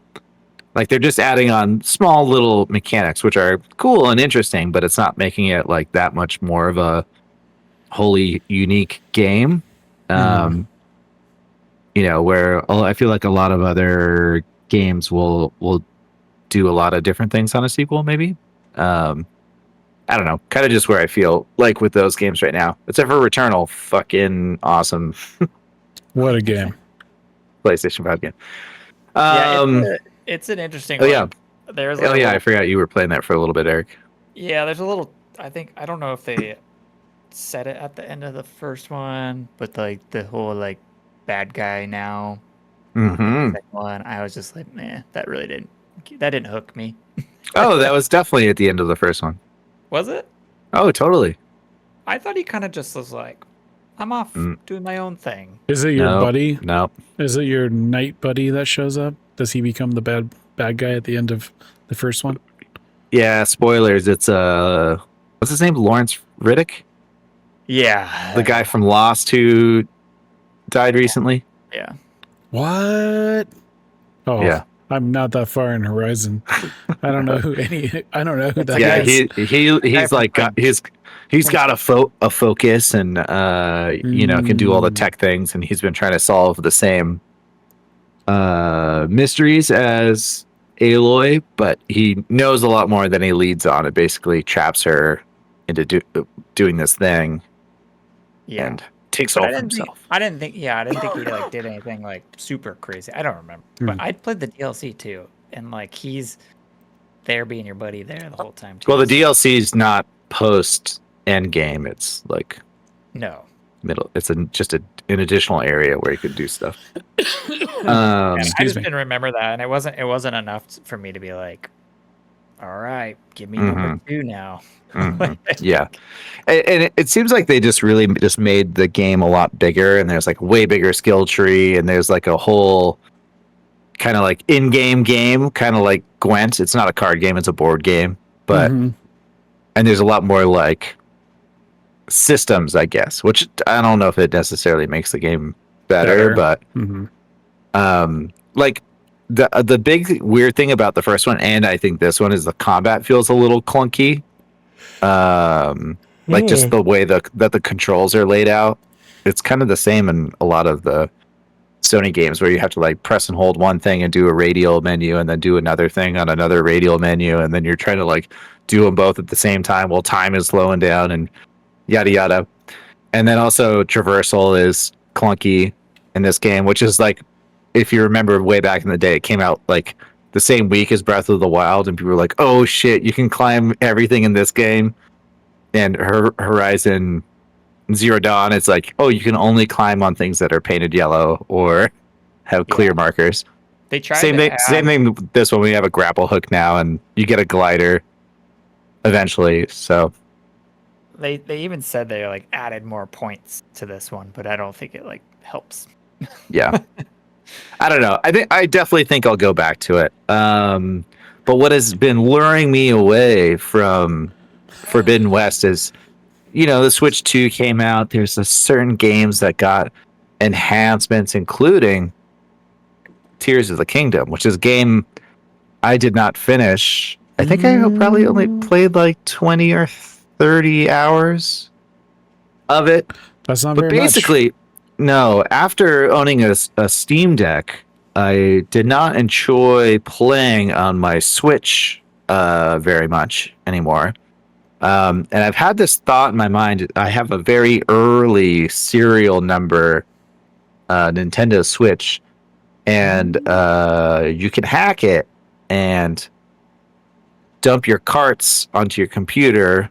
B: Like they're just adding on small little mechanics, which are cool and interesting, but it's not making it like that much more of a wholly unique game. You know, where I feel like a lot of other games will do a lot of different things on a sequel, maybe. I don't know, kind of just where I feel like with those games right now. Except for Returnal, fucking awesome.
A: What a game.
B: PlayStation 5 game.
C: It's an interesting
B: one.
C: Yeah. There's like
B: I forgot you were playing that for a little bit, Eric.
C: Yeah, there's a little, I don't know if they said it at the end of the first one, but like the whole like bad guy now.
B: Mm-hmm.
C: Second one, I was just like, man, that didn't hook me.
B: Oh, that was definitely at the end of the first one.
C: Was it?
B: Oh, totally.
C: I thought he kind of just was like, I'm off doing my own thing.
A: Is it your buddy?
B: No.
A: Is it your knight buddy that shows up? Does he become the bad guy at the end of the first one?
B: Yeah, spoilers. It's what's his name? Lawrence Riddick?
C: Yeah.
B: The guy from Lost who died recently?
C: Yeah.
A: What? Oh,
B: yeah.
A: I'm not that far in Horizon. I don't know who that
B: is. He's like he's got a focus and can do all the tech things, and he's been trying to solve the same mysteries as Aloy, but he knows a lot more than he leads on. It basically traps her into doing this thing.
C: Yeah.
B: And takes over himself.
C: I didn't think he like did anything like super crazy. I don't remember. But I played the DLC too, and like he's there being your buddy there the whole time too.
B: Well, the DLC is not post end game. It's like middle. It's just an additional area where you could do stuff.
C: I just didn't remember that, and it wasn't enough for me to be like, all right, give me number 2 now.
B: Yeah. And it seems like they just really just made the game a lot bigger, and there's like way bigger skill tree, and there's like a whole kind of like in-game game, kind of like Gwent. It's not a card game, it's a board game, but and there's a lot more like systems, I guess, which I don't know if it necessarily makes the game better. But like the big weird thing about the first one, and I think this one, is the combat feels a little clunky. Like just the way that the controls are laid out, it's kind of the same in a lot of the Sony games where you have to like press and hold one thing and do a radial menu and then do another thing on another radial menu, and then you're trying to like do them both at the same time while time is slowing down and yada yada. And then also traversal is clunky in this game, which is like, if you remember way back in the day, it came out like the same week as Breath of the Wild, and people were like, oh shit, you can climb everything in this game. And Horizon Zero Dawn, it's like, oh, you can only climb on things that are painted yellow or have clear markers.
C: They tried
B: same thing this one. We have a grapple hook now, and you get a glider eventually. So
C: they even said they like added more points to this one, but I don't think it like helps.
B: Yeah. I don't know. I definitely think I'll go back to it. But what has been luring me away from Forbidden West is, the Switch 2 came out. There's certain games that got enhancements, including Tears of the Kingdom, which is a game I did not finish. I think I probably only played like 20 or 30 hours of it.
A: That's not
B: very much. No, after owning a Steam Deck, I did not enjoy playing on my Switch very much anymore. And I've had this thought in my mind. I have a very early serial number Nintendo Switch, and you can hack it and dump your carts onto your computer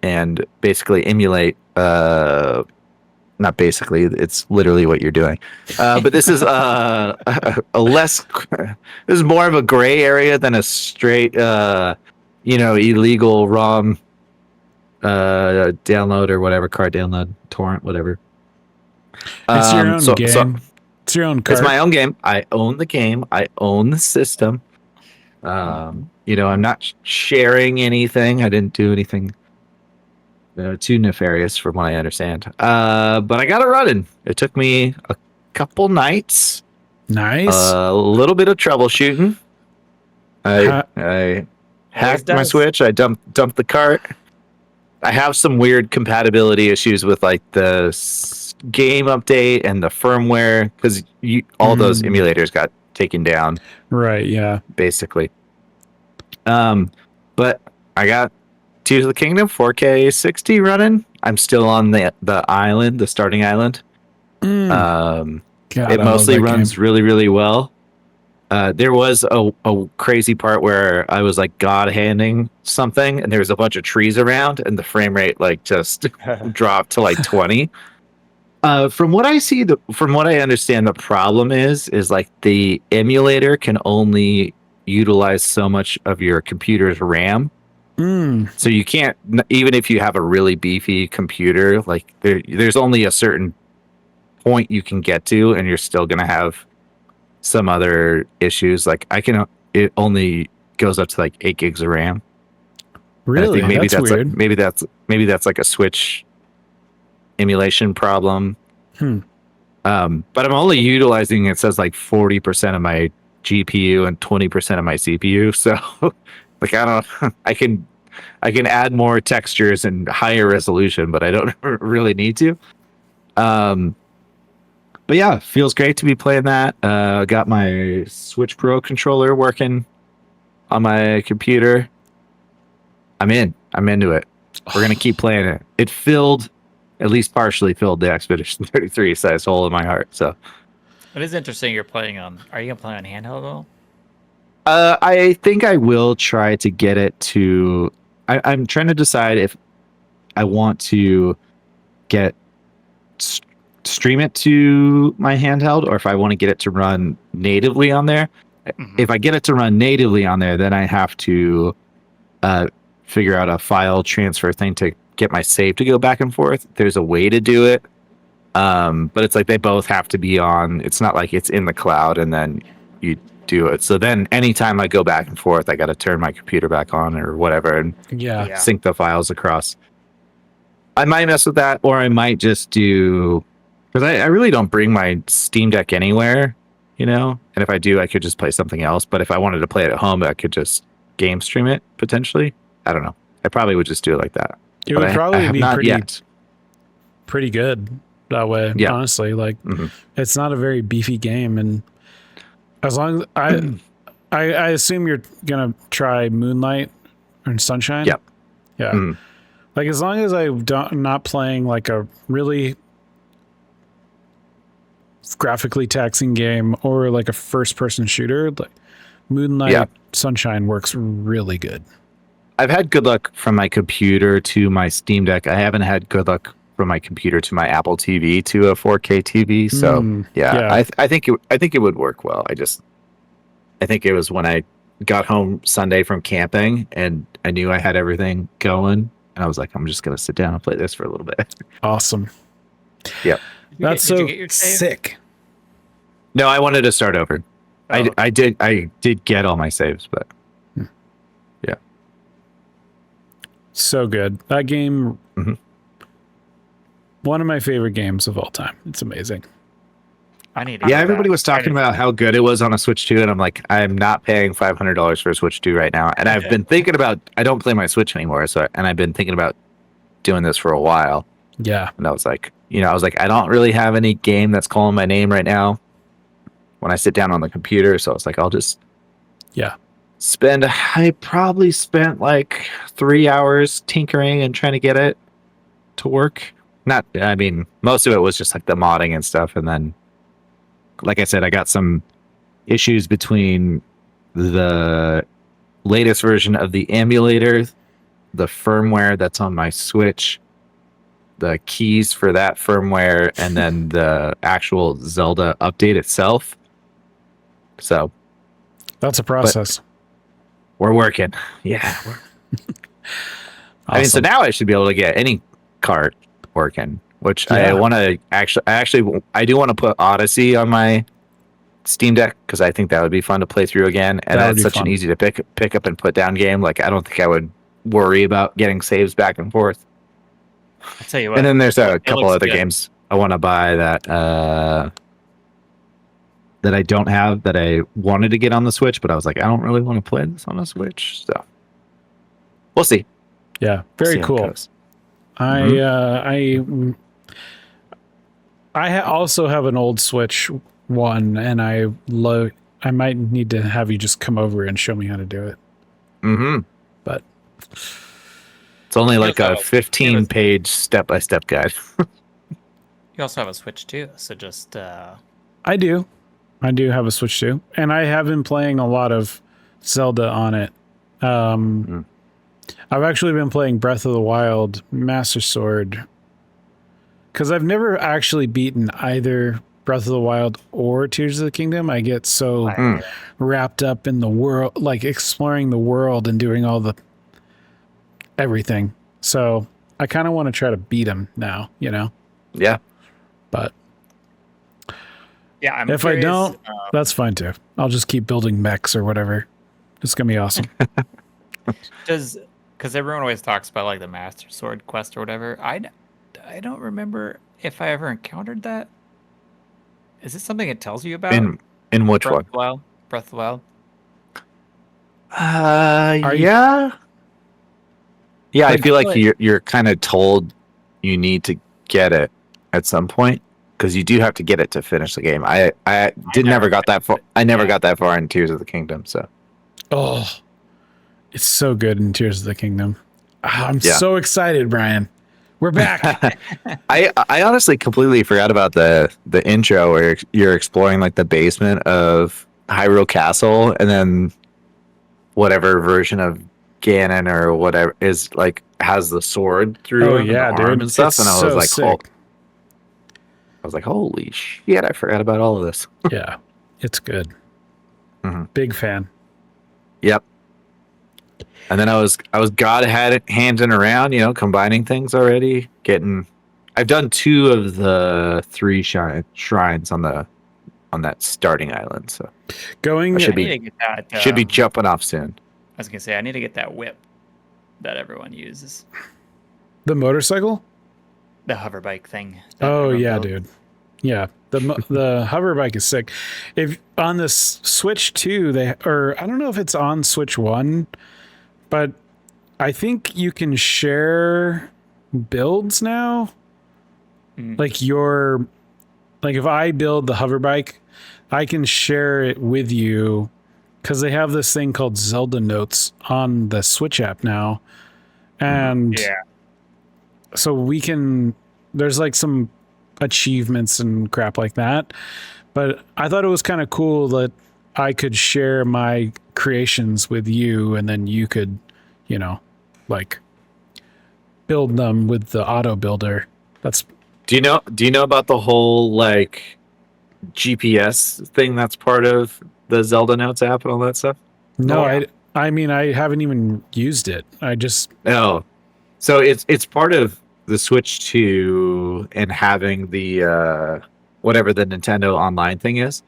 B: and basically emulate. Not basically, it's literally what you're doing. But this is a less. This is more of a gray area than a straight, illegal ROM download or whatever, card download, torrent, whatever.
A: It's your own game.
B: So
A: it's your own card.
B: it's my own game. I own the game. I own the system. I'm not sharing anything. I didn't do anything too nefarious from what I understand. But I got it running. It took me a couple nights.
A: Nice.
B: A little bit of troubleshooting. I hacked my Switch. I dumped the cart. I have some weird compatibility issues with like the game update and the firmware because all those emulators got taken down.
A: Right. Yeah.
B: Basically. But I got Tears of the Kingdom 4K 60 running. I'm still on the island, the starting island.
A: God,
B: it mostly runs really, really well. There was a crazy part where I was like God handing something, and there was a bunch of trees around, and the frame rate like just dropped to like 20. From what I understand, the problem is like the emulator can only utilize so much of your computer's RAM. So you can't, even if you have a really beefy computer, like there's only a certain point you can get to, and you're still gonna have some other issues. Like it only goes up to like 8 gigs of RAM.
A: Really?
B: I think maybe
A: that's weird.
B: Maybe that's like a Switch emulation problem. But I'm only utilizing, it says like 40% of my GPU and 20% of my CPU. So like I can add more textures and higher resolution, but I don't really need to. But yeah, feels great to be playing that. Got my Switch Pro controller working on my computer. I'm into it. We're gonna keep playing it. It at least partially filled the Expedition 33 size hole in my heart. So
C: it is interesting. Are you gonna play on handheld at all?
B: I think I will try to get it to. I'm trying to decide if I want to stream it to my handheld, or if I want to get it to run natively on there. If I get it to run natively on there, then I have to figure out a file transfer thing to get my save to go back and forth. There's a way to do it, but it's like they both have to be on. It's not like it's in the cloud and then you do it. So then anytime I go back and forth, I got to turn my computer back on or whatever and sync the files across. I might mess with that, or I might just do, because I really don't bring my Steam Deck anywhere, and if I do, I could just play something else. But if I wanted to play it at home, I could just game stream it potentially. I don't know. I probably would just do it like that.
A: It would probably be pretty good that way. Yeah. Honestly, like it's not a very beefy game, and as long as I assume you're gonna try Moonlight or Sunshine.
B: Yep.
A: Yeah. Like as long as I'm not playing like a really graphically taxing game or like a first-person shooter, like Moonlight, Sunshine works really good.
B: I've had good luck from my computer to my Steam Deck. I haven't had good luck from my computer to my Apple TV to a 4K TV. So I think it would work well. I think it was when I got home Sunday from camping and I knew I had everything going, and I was like, I'm just gonna sit down and play this for a little bit.
A: Awesome.
B: Yep.
A: That's so sick.
B: No, I wanted to start over. Oh. I did get all my saves, but yeah.
A: So good. That game, one of my favorite games of all time. It's amazing.
B: Everybody was talking about how good it was on a Switch 2, and I'm like, I'm not paying $500 for a Switch 2 right now. And I've been thinking about, I don't play my Switch anymore, and I've been thinking about doing this for a while.
A: Yeah.
B: And I was like, I don't really have any game that's calling my name right now when I sit down on the computer. So I was like, I'll just I probably spent like 3 hours tinkering and trying to get it to work. Most of it was just like the modding and stuff. And then, like I said, I got some issues between the latest version of the emulator, the firmware that's on my Switch, the keys for that firmware, and then the actual Zelda update itself. So
A: that's a process.
B: We're working. Yeah.
A: Awesome.
B: I mean, so now I should be able to get any cart working, which I want to I do want to put Odyssey on my Steam Deck because I think that would be fun to play through again. And that's such an easy to pick up and put down game. Like, I don't think I would worry about getting saves back and forth.
C: I'll tell you what.
B: And then there's a couple other games I want to buy that I don't have that I wanted to get on the Switch, but I was like, I don't really want to play this on a Switch. So we'll see.
A: Yeah, very cool. I also have an old Switch one, and I might need to have you just come over and show me how to do it. But
B: it's only like a 15-page step-by-step guide.
C: You also have a Switch too, so just
A: I do have a Switch too, and I have been playing a lot of Zelda on it. I've actually been playing Breath of the Wild Master Sword because I've never actually beaten either Breath of the Wild or Tears of the Kingdom. I get so wrapped up in the world, like exploring the world and doing all the everything. So I kind of want to try to beat them now, you know?
B: Yeah.
A: But
C: yeah,
A: if I don't, that's fine too. I'll just keep building mechs or whatever. It's going to be awesome.
C: Because everyone always talks about like the Master Sword quest or whatever. I don't remember if I ever encountered that. Is this something it tells you about?
B: In which one?
C: Breath of the Wild.
B: Yeah. Yeah, I feel like you're kind of told you need to get it at some point because you do have to get it to finish the game. I never got that far. I never got that far in Tears of the Kingdom. So.
A: Oh, it's so good in Tears of the Kingdom. I'm so excited, Brian. We're back.
B: I honestly completely forgot about the intro where you're exploring like the basement of Hyrule Castle, and then whatever version of Ganon or whatever is like has the sword through him and the arm and stuff. And I was like, holy shit! I forgot about all of this.
A: Yeah, it's good. Big fan.
B: Yep. And then I was handing around, you know, combining things already. I've done 2 of the 3 shrines on that starting island. So should be jumping off soon.
C: I was gonna say I need to get that whip that everyone uses.
A: The motorcycle?
C: The hover bike thing.
A: Oh yeah, dude. Yeah, the hover bike is sick. If on the Switch 2, I don't know if it's on Switch 1. But I think you can share builds now. Like if I build the hover bike, I can share it with you because they have this thing called Zelda Notes on the Switch app now. And so there's like some achievements and crap like that. But I thought it was kind of cool that I could share my creations with you, and then you could, you know, like build them with the auto builder.
B: Do you know about the whole like GPS thing that's part of the Zelda Notes app and all that stuff?
A: No, I mean I haven't even used it.
B: So it's part of the Switch 2 and having the whatever the Nintendo Online thing is.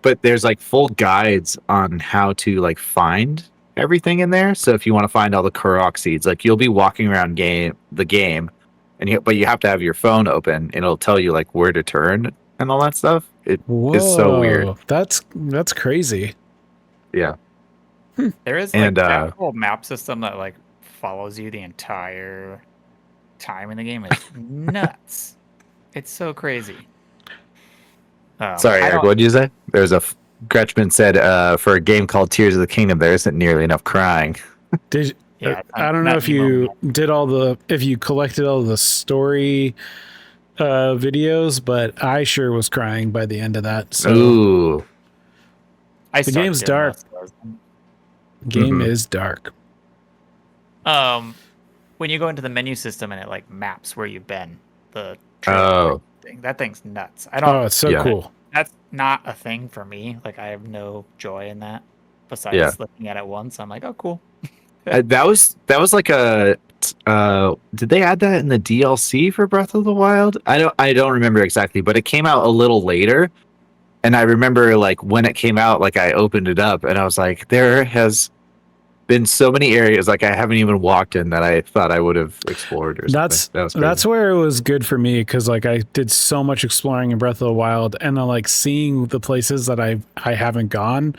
B: But there's like full guides on how to like find everything in there. So if you want to find all the Korok seeds, like you'll be walking around the game, but you have to have your phone open, and it'll tell you like where to turn and all that stuff. It is so weird.
A: That's crazy.
B: Yeah.
C: There is like that whole map system that like follows you the entire time in the game. Is nuts. It's so crazy.
B: Sorry, Eric, what did you say? There's Gretchman said, for a game called Tears of the Kingdom, there isn't nearly enough crying.
A: I don't know if you if you collected all the story videos, but I sure was crying by the end of that. So
B: ooh.
A: the game's dark. Game is dark.
C: When you go into the menu system and it like maps where you've been, the thing, that thing's nuts. I don't.
A: Oh, it's so cool.
C: That's not a thing for me. Like I have no joy in that. Besides looking at it once, I'm like, oh, cool.
B: That was like a. Did they add that in the DLC for Breath of the Wild? I don't remember exactly, but it came out a little later. And I remember like when it came out, like I opened it up and I was like, there has been so many areas like I haven't even walked in that I thought I would have explored or something.
A: That's where it was good for me, because like I did so much exploring in Breath of the Wild, and then like seeing the places that I haven't gone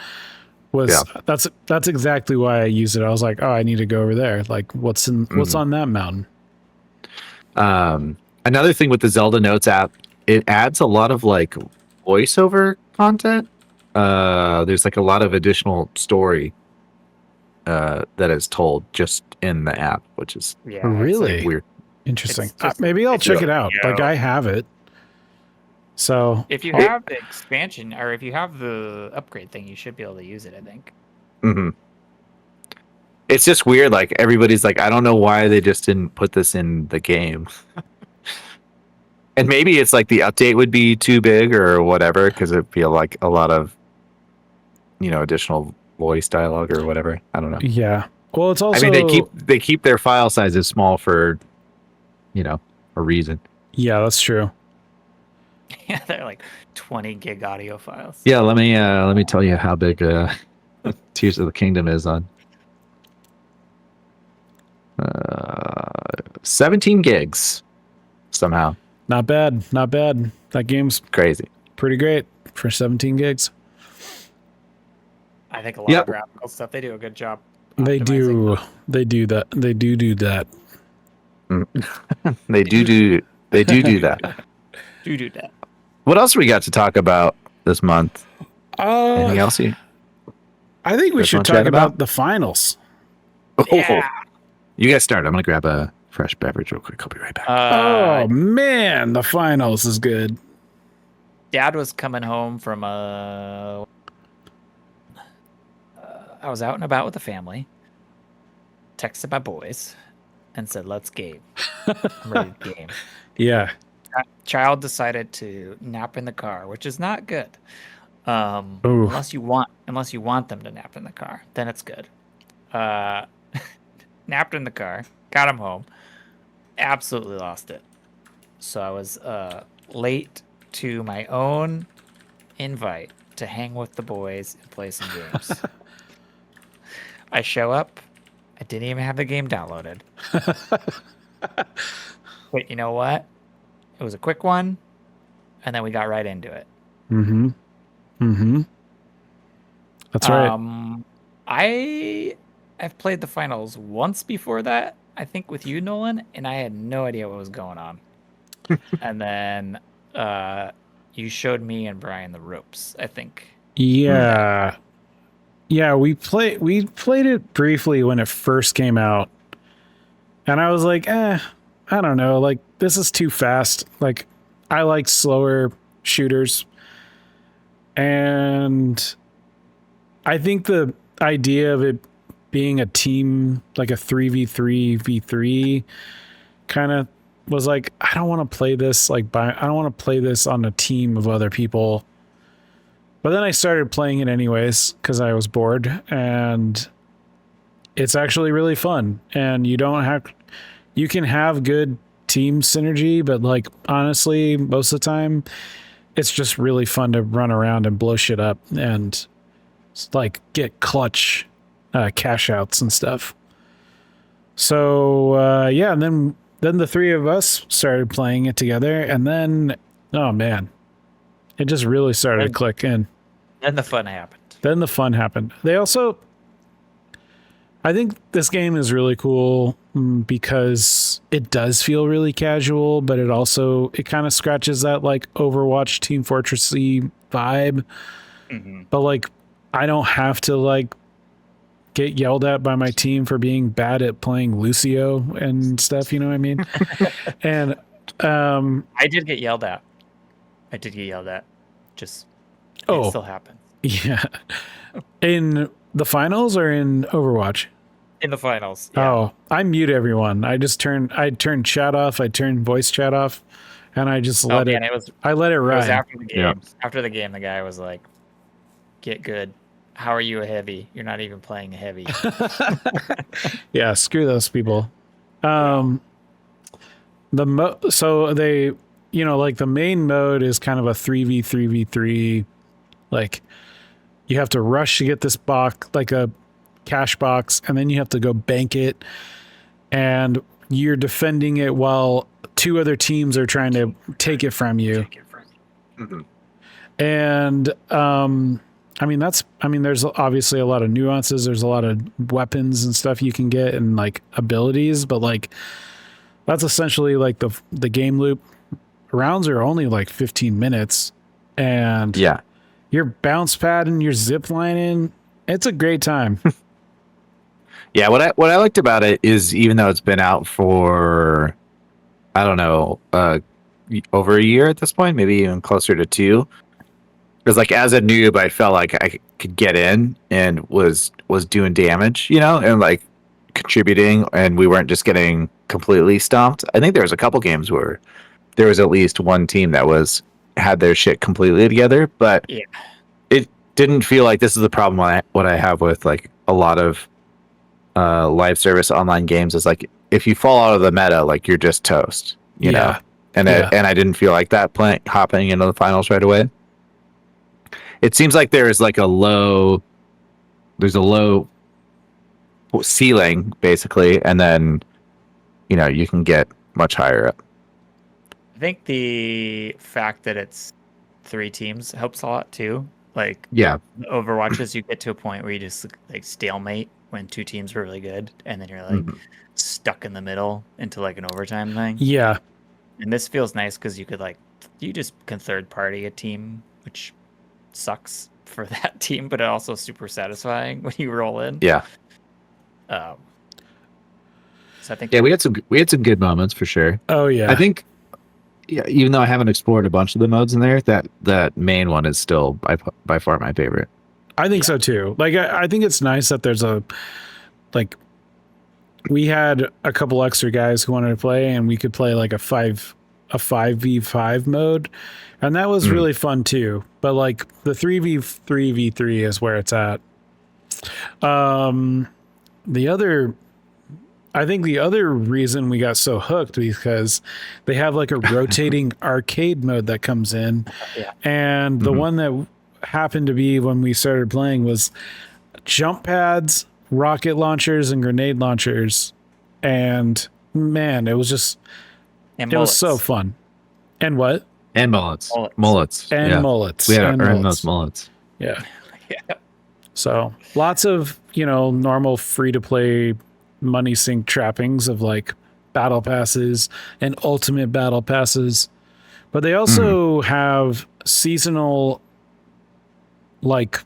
A: was that's exactly why I used it. I was like, oh, I need to go over there. Like what's on that mountain?
B: Another thing with the Zelda Notes app, it adds a lot of like voiceover content. There's like a lot of additional story that is told just in the app, which is
A: really
B: like weird.
A: Interesting. Maybe I'll check it out. Like I have it. So
C: if you have the expansion or if you have the upgrade thing, you should be able to use it, I think.
B: It's just weird. Like everybody's like, I don't know why they just didn't put this in the game. And maybe it's like the update would be too big or whatever, because it'd be like a lot of, additional voice dialogue or whatever. I don't know.
A: Yeah. Well, it's also.
B: I mean, they keep their file sizes small for, a reason.
A: Yeah, that's true.
C: Yeah, they're like 20 gig audio files.
B: Yeah, let me tell you how big Tears of the Kingdom is on. 17 gigs somehow.
A: Not bad. Not bad. That game's
B: crazy.
A: Pretty great for 17 gigs.
C: I think a lot of graphical stuff, they do a good job.
A: They do. They do that. They do that.
B: They do that.
C: do that.
B: What else we got to talk about this month? Anything else?
A: I think we should talk about the finals.
C: Yeah.
B: You guys start. I'm going to grab a fresh beverage real quick. I'll be right back.
A: Oh, man. The finals is good.
C: Dad was coming home from I was out and about with the family. Texted my boys and said, let's game. I'm ready to game.
A: Yeah.
C: Child decided to nap in the car, which is not good. Unless you want them to nap in the car, then it's good. Napped in the car, got him home, absolutely lost it. So I was late to my own invite to hang with the boys and play some games. I show up, I didn't even have the game downloaded. But you know what? It was a quick one, and then we got right into it.
A: That's right.
C: I've played the finals once before that, I think with you, Nolan, and I had no idea what was going on. And then you showed me and Brian the ropes, I think.
A: Yeah. Yeah, we played it briefly when it first came out. And I was like, I don't know, like this is too fast. Like I like slower shooters. And I think the idea of it being a team, like a 3v3v3 kind of was like, I don't want to play this I don't want to play this on a team of other people. But then I started playing it anyways because I was bored, and it's actually really fun. And you can have good team synergy, but like honestly, most of the time it's just really fun to run around and blow shit up and like get clutch cash outs and stuff. So and then the three of us started playing it together, and then oh man, it just really started to click in.
C: Then the fun happened.
A: They also, I think this game is really cool because it does feel really casual, but it kind of scratches that like Overwatch Team Fortress-y vibe. But like I don't have to like get yelled at by my team for being bad at playing Lucio and stuff, you know what I mean? And
C: I did get yelled at. Just it still happens.
A: Yeah. In the finals or in Overwatch?
C: In the finals. Yeah.
A: Oh, I mute everyone. I turned chat off. I turned voice chat off, and I just let it. I let it ride.
C: It was after the game. Yeah. After the game, the guy was like, "Get good. How are you a heavy? You're not even playing a heavy."
A: Yeah, screw those people. So they, like the main mode is kind of a 3v3v3. Like you have to rush to get this box, like a cash box, and then you have to go bank it, and you're defending it while two other teams are trying to take it from you.
B: Mm-hmm.
A: And there's obviously a lot of nuances. There's a lot of weapons and stuff you can get and like abilities, but like that's essentially like the game loop. Rounds are only like 15 minutes, and your bounce pad and your zip lining, it's a great time.
B: Yeah, what I liked about it is, even though it's been out for, I don't know, over a year at this point, maybe even closer to 2, because like as a noob, I felt like I could get in and was doing damage, and like contributing, and we weren't just getting completely stomped. I think there was a couple games where there was at least one team that had their shit completely together, but it didn't feel like this is the problem. What I have with like a lot of live service online games is like, if you fall out of the meta, like you're just toast, you know. And I didn't feel like that hopping into the finals right away. It seems like there's a low ceiling basically, and then you can get much higher up.
C: I think the fact that it's 3 teams helps a lot too. Like Overwatches, you get to a point where you just like stalemate when 2 teams are really good, and then you're like stuck in the middle into like an overtime thing.
A: Yeah.
C: And this feels nice because you just can third party a team, which sucks for that team, but it also super satisfying when you roll in.
B: Yeah.
C: So I think
B: we had some good moments for sure.
A: Oh yeah.
B: I think even though I haven't explored a bunch of the modes in there, that main one is still by far my favorite.
A: I think so too. Like I think it's nice that there's we had a couple extra guys who wanted to play, and we could play like a 5v5 mode, and that was really fun too. But like the 3v3v3 is where it's at. I think the other reason we got so hooked because they have like a rotating arcade mode that comes in, and the one that happened to be when we started playing was jump pads, rocket launchers, and grenade launchers, and man, it was just was so fun. And what?
B: And mullets.
A: And mullets.
B: We had to earn those mullets.
A: Yeah. So lots of normal free to play money sink trappings of like battle passes and ultimate battle passes, but they also have seasonal like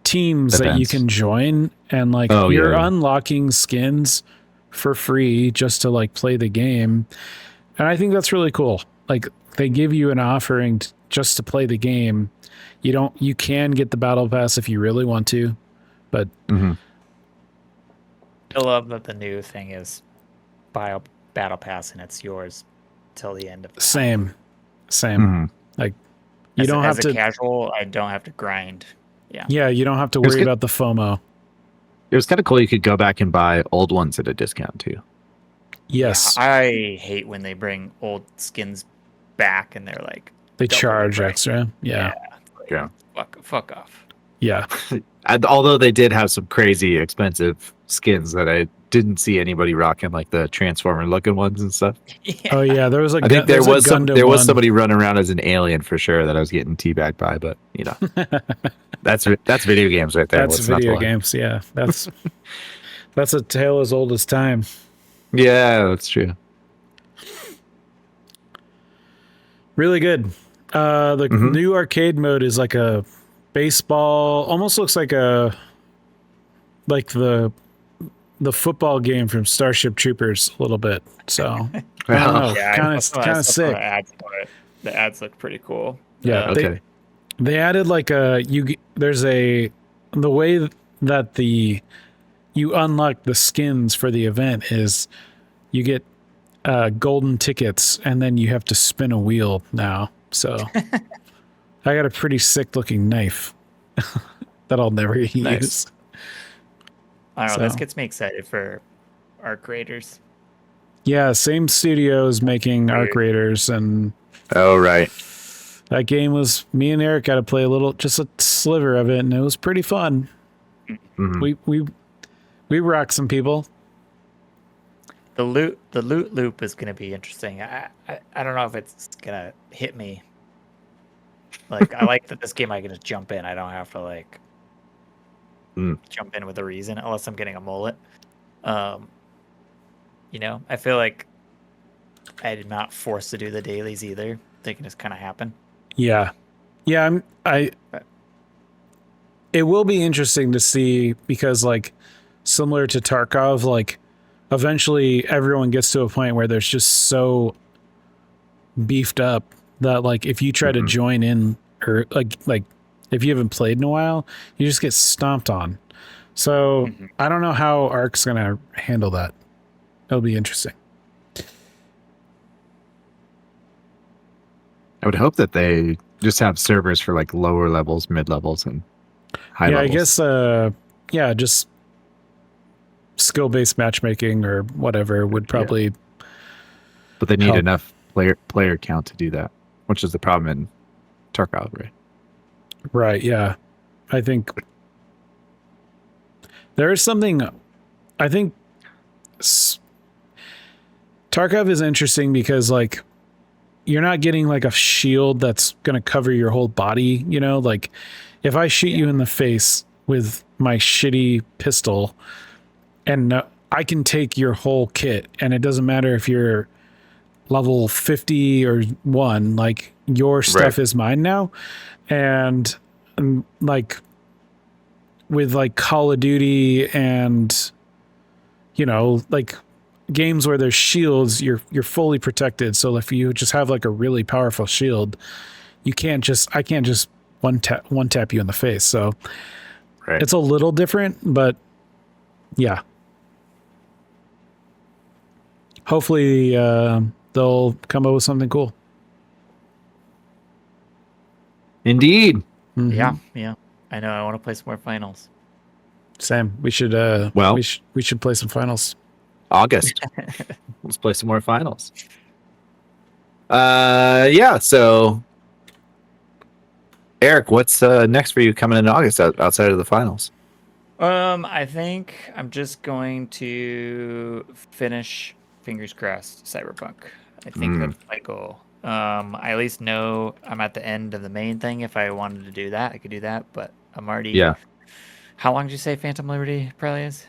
A: teams that you can join, and like you're unlocking skins for free just to like play the game, and I think that's really cool. Like they give you an offering just to play the game. You can get the battle pass if you really want to, but
C: I love that the new thing is buy a battle pass and it's yours till the end of the
A: same. Like you don't have to.
C: As a casual, I don't have to grind.
A: Yeah, you don't have to worry about the FOMO.
B: It was kind of cool. You could go back and buy old ones at a discount too.
A: Yes.
C: Yeah, I hate when they bring old skins back and they're like
A: they charge extra. Yeah.
C: Fuck off.
A: Yeah.
B: And although they did have some crazy expensive skins that I didn't see anybody rocking, like the Transformer looking ones and stuff.
A: Oh yeah, there was
B: I think there was somebody running around as an alien for sure that I was getting teabagged by, but that's video games right there.
A: That's video games. Yeah, that's a tale as old as time.
B: Yeah, that's true.
A: Really good. The new arcade mode is like a baseball, almost looks like the football game from Starship Troopers a little bit. So I don't know, kind of sick.
C: The ads look pretty cool.
A: Yeah, they added like the way that you unlock the skins for the event is you get golden tickets, and then you have to spin a wheel now. So I got a pretty sick looking knife that I'll never use.
C: I don't know. This gets me excited for Arc Raiders.
A: Yeah, same studios making Arc Raiders, and
B: oh right,
A: that game was, me and Eric got to play just a sliver of it, and it was pretty fun. Mm-hmm. We rock some people.
C: The loot loop is going to be interesting. I don't know if it's going to hit me. Like, I like that this game I can just jump in. I don't have to like jump in with a reason unless I'm getting a mullet. You know, I feel like I'm not forced to do the dailies either. They can just kind of happen.
A: Yeah. It will be interesting to see, because like similar to Tarkov, like eventually everyone gets to a point where there's just so beefed up that like if you try to join in, or like if you haven't played in a while, you just get stomped on. So I don't know how Arc's gonna handle that. It'll be interesting.
B: I would hope that they just have servers for like lower levels, mid levels, and high levels.
A: I guess just skill-based matchmaking or whatever would probably
B: but they need enough player count to do that, which is the problem in Tarkov, right?
A: Right, yeah. I think there is something, I think Tarkov is interesting because like you're not getting like a shield that's going to cover your whole body, you know? Like if I shoot you in the face with my shitty pistol, and I can take your whole kit, and it doesn't matter if you're level 50 or 1, like your stuff is mine now. And like with like Call of Duty and, you know, like games where there's shields, you're fully protected. So if you just have like a really powerful shield, I can't just one tap you in the face. So it's a little different, but yeah. Hopefully they'll come up with something cool.
B: Indeed.
C: Yeah. I know. I want to play some more finals.
A: Same. We should we should play some finals.
B: August. Let's play some more finals. Yeah, so Eric, what's next for you coming in August outside of the finals?
C: I think I'm just going to finish, fingers crossed, Cyberpunk. I think that's my goal. I at least know I'm at the end of the main thing. If I wanted to do that, I could do that, but I'm already...
B: Yeah.
C: How long did you say Phantom Liberty probably is?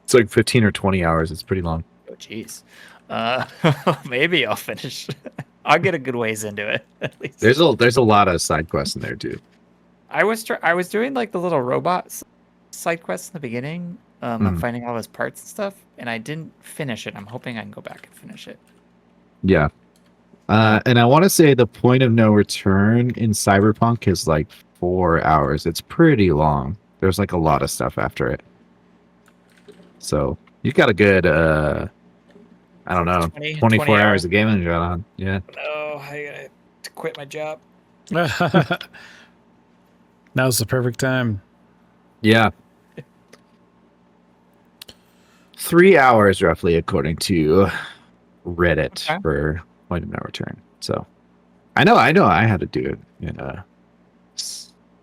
B: It's like 15 or 20 hours. It's pretty long.
C: Oh, jeez. Maybe I'll finish. I'll get a good ways into it, at least.
B: There's a lot of side quests in there, too.
C: I was doing, like, the little robot side quests in the beginning. I'm finding all those parts and stuff, and I didn't finish it. I'm hoping I can go back and finish it.
B: Yeah. And I want to say the point of no return in Cyberpunk is, like, 4 hours. It's pretty long. There's, like, a lot of stuff after it. So you got a good, I don't know, 24 hours of gaming going on. Yeah.
C: No, I got to quit my job.
A: Now's the perfect time.
B: Yeah. 3 hours roughly, according to Reddit for point of no return. So I know I had to do it in a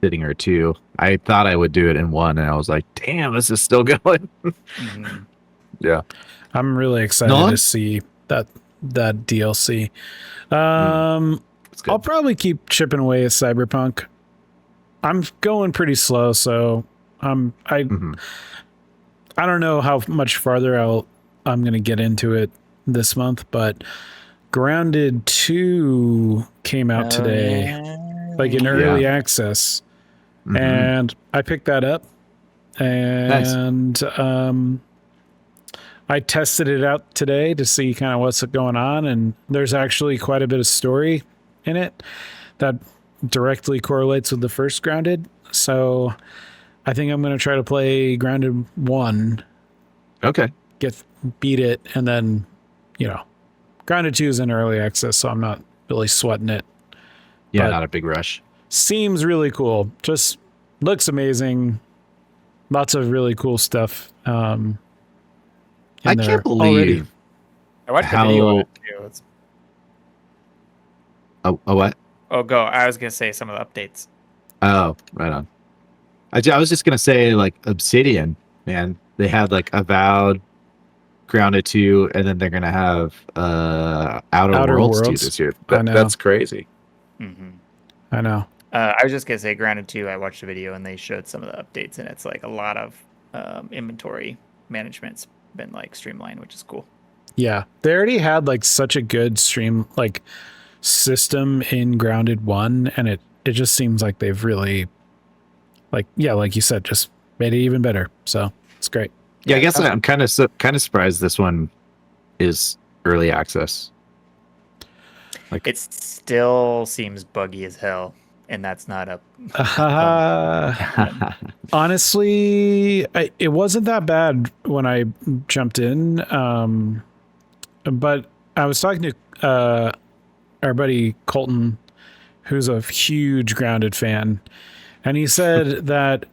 B: sitting or two. I thought I would do it in one, and I was like, damn, this is still going. Yeah.
A: I'm really excited to see that DLC. I'll probably keep chipping away at Cyberpunk. I'm going pretty slow, so I don't know how much farther I'm going to get into it this month, but Grounded 2 came out today, like in early access. And I picked that up, and I tested it out today to see kind of what's going on, and there's actually quite a bit of story in it that directly correlates with the first Grounded. So I think I'm gonna try to play Grounded 1,
B: Okay.
A: beat it, and then, Grounded 2 is in early access, so I'm not really sweating it.
B: Yeah,
A: But
B: not a big rush.
A: seems really cool. Just looks amazing. Lots of really cool stuff.
B: I can't believe
C: I watched
B: how...
C: a video on it too. It's...
B: A what?
C: Oh, go. I was gonna say some of the updates.
B: Oh, right on. I was just gonna say, like, Obsidian, man. They had like Avowed, Grounded 2, and then they're gonna have Outer Worlds 2 this year. That's crazy.
C: Mm-hmm.
A: I know.
C: I was just gonna say Grounded 2. I watched a video and they showed some of the updates, and it's like a lot of inventory management's been like streamlined, which is cool.
A: Yeah, they already had like such a good system in Grounded 1, and it just seems like they've really, like you said, just made it even better. So it's great.
B: Yeah, I guess I'm kind of surprised this one is early access.
C: Like, it still seems buggy as hell, and that's not a...
A: Honestly, it wasn't that bad when I jumped in, but I was talking to our buddy Colton, who's a huge Grounded fan, and he said that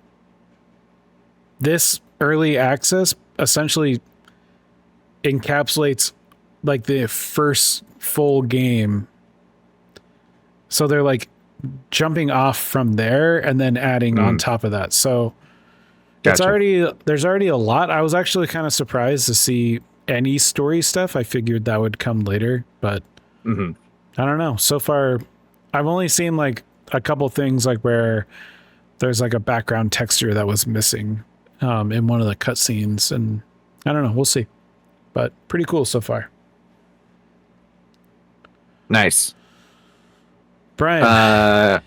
A: this early access essentially encapsulates like the first full game. So they're like jumping off from there and then adding on top of that. So gotcha. There's already a lot. I was actually kind of surprised to see any story stuff. I figured that would come later, but I don't know. So far, I've only seen like a couple things like where there's like a background texture that was missing in one of the cutscenes, and I don't know. We'll see, but pretty cool so far.
B: Nice.
A: Brian.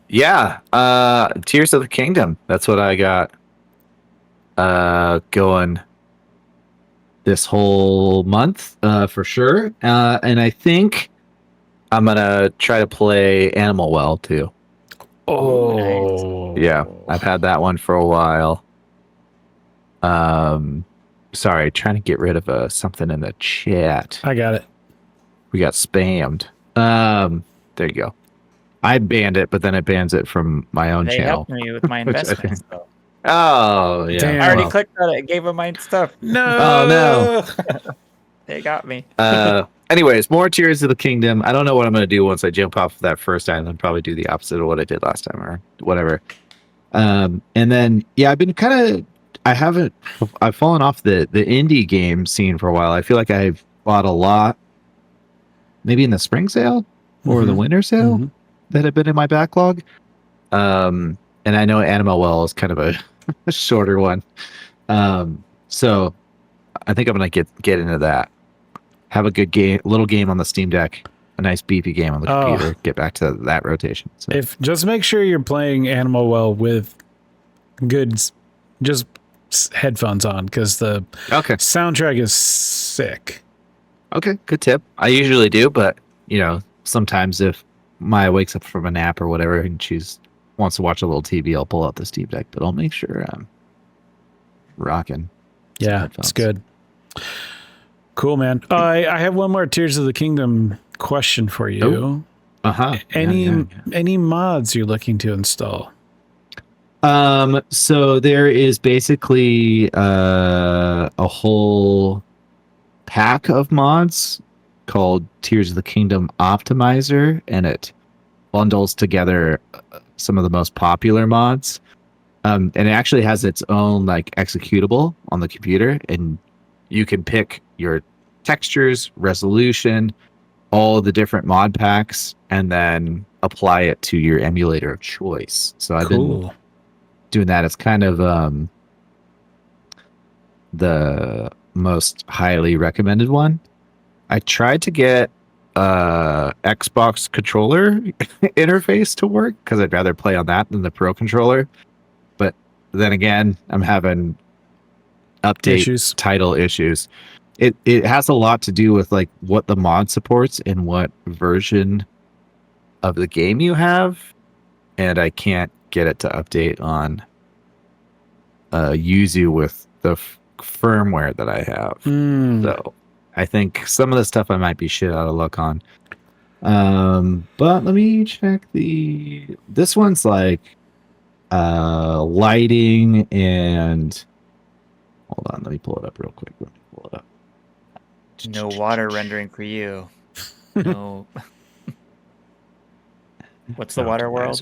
B: Yeah. Tears of the Kingdom. That's what I got going this whole month for sure. And I think I'm gonna try to play Animal Well too.
A: Oh,
C: nice.
B: Yeah, I've had that one for a while. Sorry, trying to get rid of something in the chat.
A: I got it.
B: We got spammed. There you go. I banned it, but then it bans it from my own channel.
C: They helped me with my investments, though.
B: Oh, yeah.
A: Damn.
C: I already clicked on it. Gave them my stuff.
A: No.
B: Oh, no.
C: They got me.
B: Anyways, more Tears of the Kingdom. I don't know what I'm going to do once I jump off of that first island. Probably do the opposite of what I did last time or whatever. And then, yeah, I've been I've fallen off the indie game scene for a while. I feel like I've bought a lot, maybe in the spring sale or the winter sale that have been in my backlog. And I know Animal Well is kind of a shorter one. So I think I'm going to get into that. Have a good little game on the Steam Deck, a nice beefy game on the computer. Get back to that rotation. So.
A: Just make sure you're playing Animal Well with good, just headphones on, because the soundtrack is sick.
B: Okay, good tip. I usually do, but sometimes if Maya wakes up from a nap or whatever and she wants to watch a little TV, I'll pull out the Steam Deck. But I'll make sure I'm rocking.
A: Yeah, it's good. Cool, man. I have one more Tears of the Kingdom question for you. Any mods you're looking to install?
B: So there is basically a whole pack of mods called Tears of the Kingdom Optimizer, and it bundles together some of the most popular mods. And it actually has its own like executable on the computer, and you can pick your textures, resolution, all the different mod packs, and then apply it to your emulator of choice. So I've been doing that. It's kind of the most highly recommended one. I tried to get Xbox controller interface to work because I'd rather play on that than the Pro controller. But then again, I'm having title issues. It has a lot to do with like what the mod supports and what version of the game you have, and I can't get it to update on Yuzu with the firmware that I have. So I think some of the stuff I might be shit out of luck on. But let me check this one's like lighting and hold on, let me pull it up real quick.
C: No water rendering for you. No. What's the water world?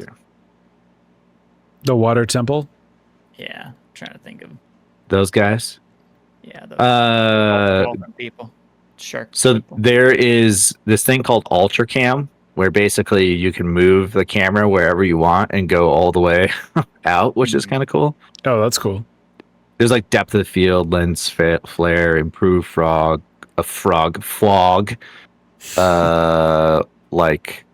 A: The water temple?
C: Yeah, I'm trying to think of
B: those guys.
C: Yeah, those people. Shark.
B: So
C: people.
B: there is this thing called Ultra Cam, where basically you can move the camera wherever you want and go all the way out, which is kind of cool.
A: Oh, that's cool.
B: There's like depth of field, lens flare, improved fog, like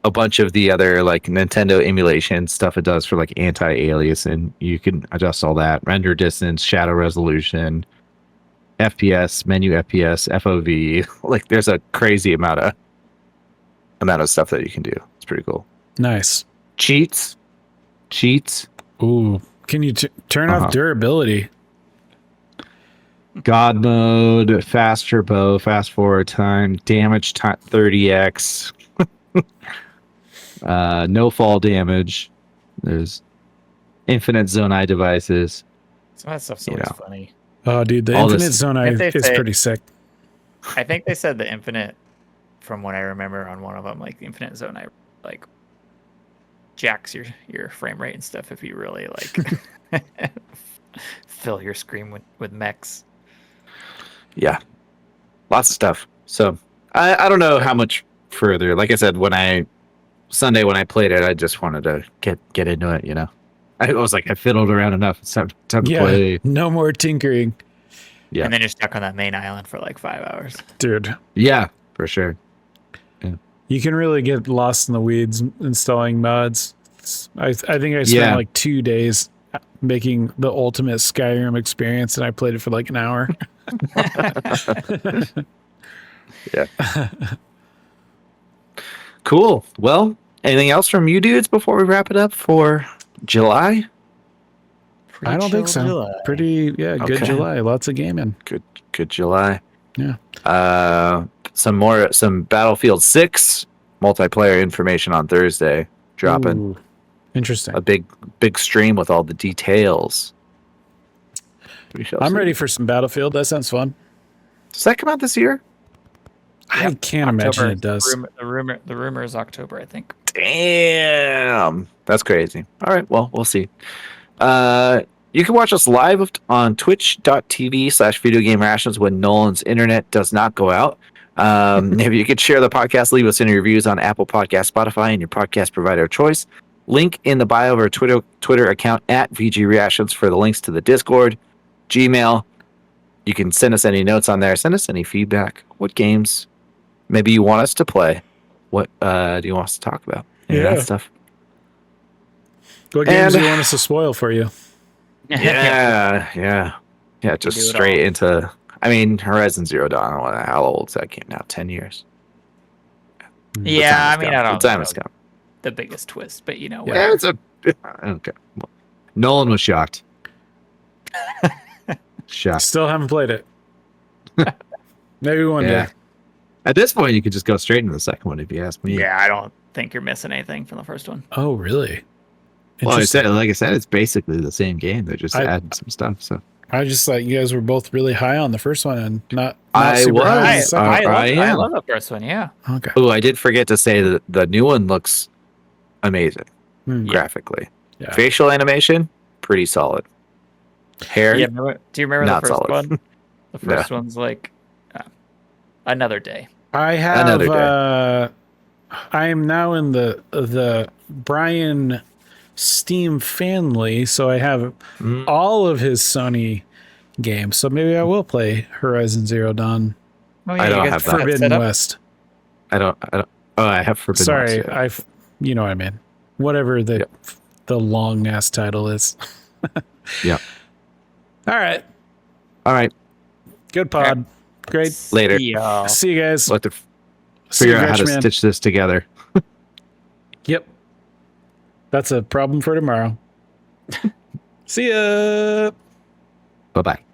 B: a bunch of the other like Nintendo emulation stuff it does for like anti-alias, and you can adjust all that, render distance, shadow resolution, FPS, menu FPS, FOV. Like there's a crazy amount of stuff that you can do. It's pretty cool.
A: Nice.
B: Cheats.
A: Ooh, can you turn off durability?
B: God mode, fast turbo, fast forward time, damage 30x. No fall damage. There's infinite zone eye devices.
C: Some of that stuff's always funny.
A: Oh, dude, the infinite zone eye is pretty sick.
C: I think they said the infinite, from what I remember on one of them, like the infinite zone eye, like jacks your frame rate and stuff if you really like fill your screen with mechs.
B: Yeah, lots of stuff. So I don't know how much further. Like I said, Sunday when I played it, I just wanted to get into it. You know, I was like, I fiddled around enough. It's time to play.
A: No more tinkering.
B: Yeah,
C: and then you're stuck on that main island for like 5 hours,
A: dude.
B: Yeah, for sure. Yeah.
A: You can really get lost in the weeds installing mods. I think I spent like 2 days making the ultimate Skyrim experience, and I played it for like an hour.
B: Yeah. Cool. Well, anything else from you dudes before we wrap it up for July?
A: I don't think so. July. Pretty, good July. Lots of gaming.
B: Good July.
A: Yeah.
B: Some Battlefield 6 multiplayer information on Thursday dropping.
A: Ooh, interesting.
B: A big stream with all the details.
A: I'm ready for some Battlefield. That sounds fun.
B: Does that come out this year?
A: I can't imagine it does.
C: The rumor is October, I think.
B: Damn, that's crazy. All right, well, we'll see. You can watch us live on twitch.tv/videogamerations when Nolan's internet does not go out. If you could share the podcast, leave us any reviews on Apple Podcasts, Spotify, and your podcast provider of choice. Link in the bio of our Twitter account at VGReactions for the links to the Discord, Gmail. You can send us any notes on there. Send us any feedback. What games maybe you want us to play? What do you want us to talk about? Any of that stuff.
A: What games do you want us to spoil for you?
B: Yeah. Just straight into. I mean, Horizon Zero Dawn. How old is that game now? 10 years.
C: Yeah, I mean, I don't.
B: The time has come.
C: The biggest twist, but you know.
B: Yeah, it's okay. Well, Nolan was shocked.
A: Still haven't played it. Maybe one day.
B: At this point, you could just go straight into the second one if you ask me.
C: Yeah, I don't think you're missing anything from the first one.
A: Oh, really?
B: Well, like I said, it's basically the same game. They just added some stuff. So
A: I just thought you guys were both really high on the first one and not
B: I
A: super
B: was.
A: high on the
C: I love the first one. Yeah.
A: Okay.
B: Oh, I did forget to say that the new one looks amazing graphically.
A: Yeah.
B: Facial animation, pretty solid. Hair.
C: Yeah. Do you remember
B: not
C: the first
B: solid.
C: one? The first one's like Another Day.
A: I have. Another Day. I am now in the Brian Steam family, so I have all of his Sony games. So maybe I will play Horizon Zero Dawn.
C: Oh, yeah,
B: I don't have that.
A: Forbidden West.
B: I don't. Oh, I have Forbidden West.
A: Sorry, you know what I mean. Whatever the long ass title is.
B: Yeah.
A: All right.
B: Okay.
A: Good pod. Great.
B: Later.
A: See you guys.
B: We'll have to figure out how to stitch this together.
A: Yep. That's a problem for tomorrow. See ya.
B: Bye-bye.